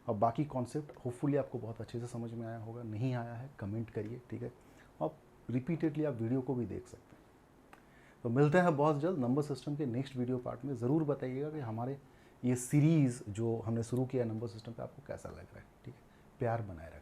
और बाकी कॉन्सेप्ट होपफुली आपको बहुत अच्छे से समझ में आया होगा। नहीं आया है कमेंट करिए, ठीक है। और रिपीटेडली आप वीडियो को भी देख सकते हैं। तो मिलते हैं बहुत जल्द नंबर सिस्टम के नेक्स्ट वीडियो पार्ट में। ज़रूर बताइएगा कि हमारे ये सीरीज़ जो हमने शुरू किया नंबर सिस्टम पे आपको कैसा लग रहा है, ठीक है। प्यार बनाए रखें।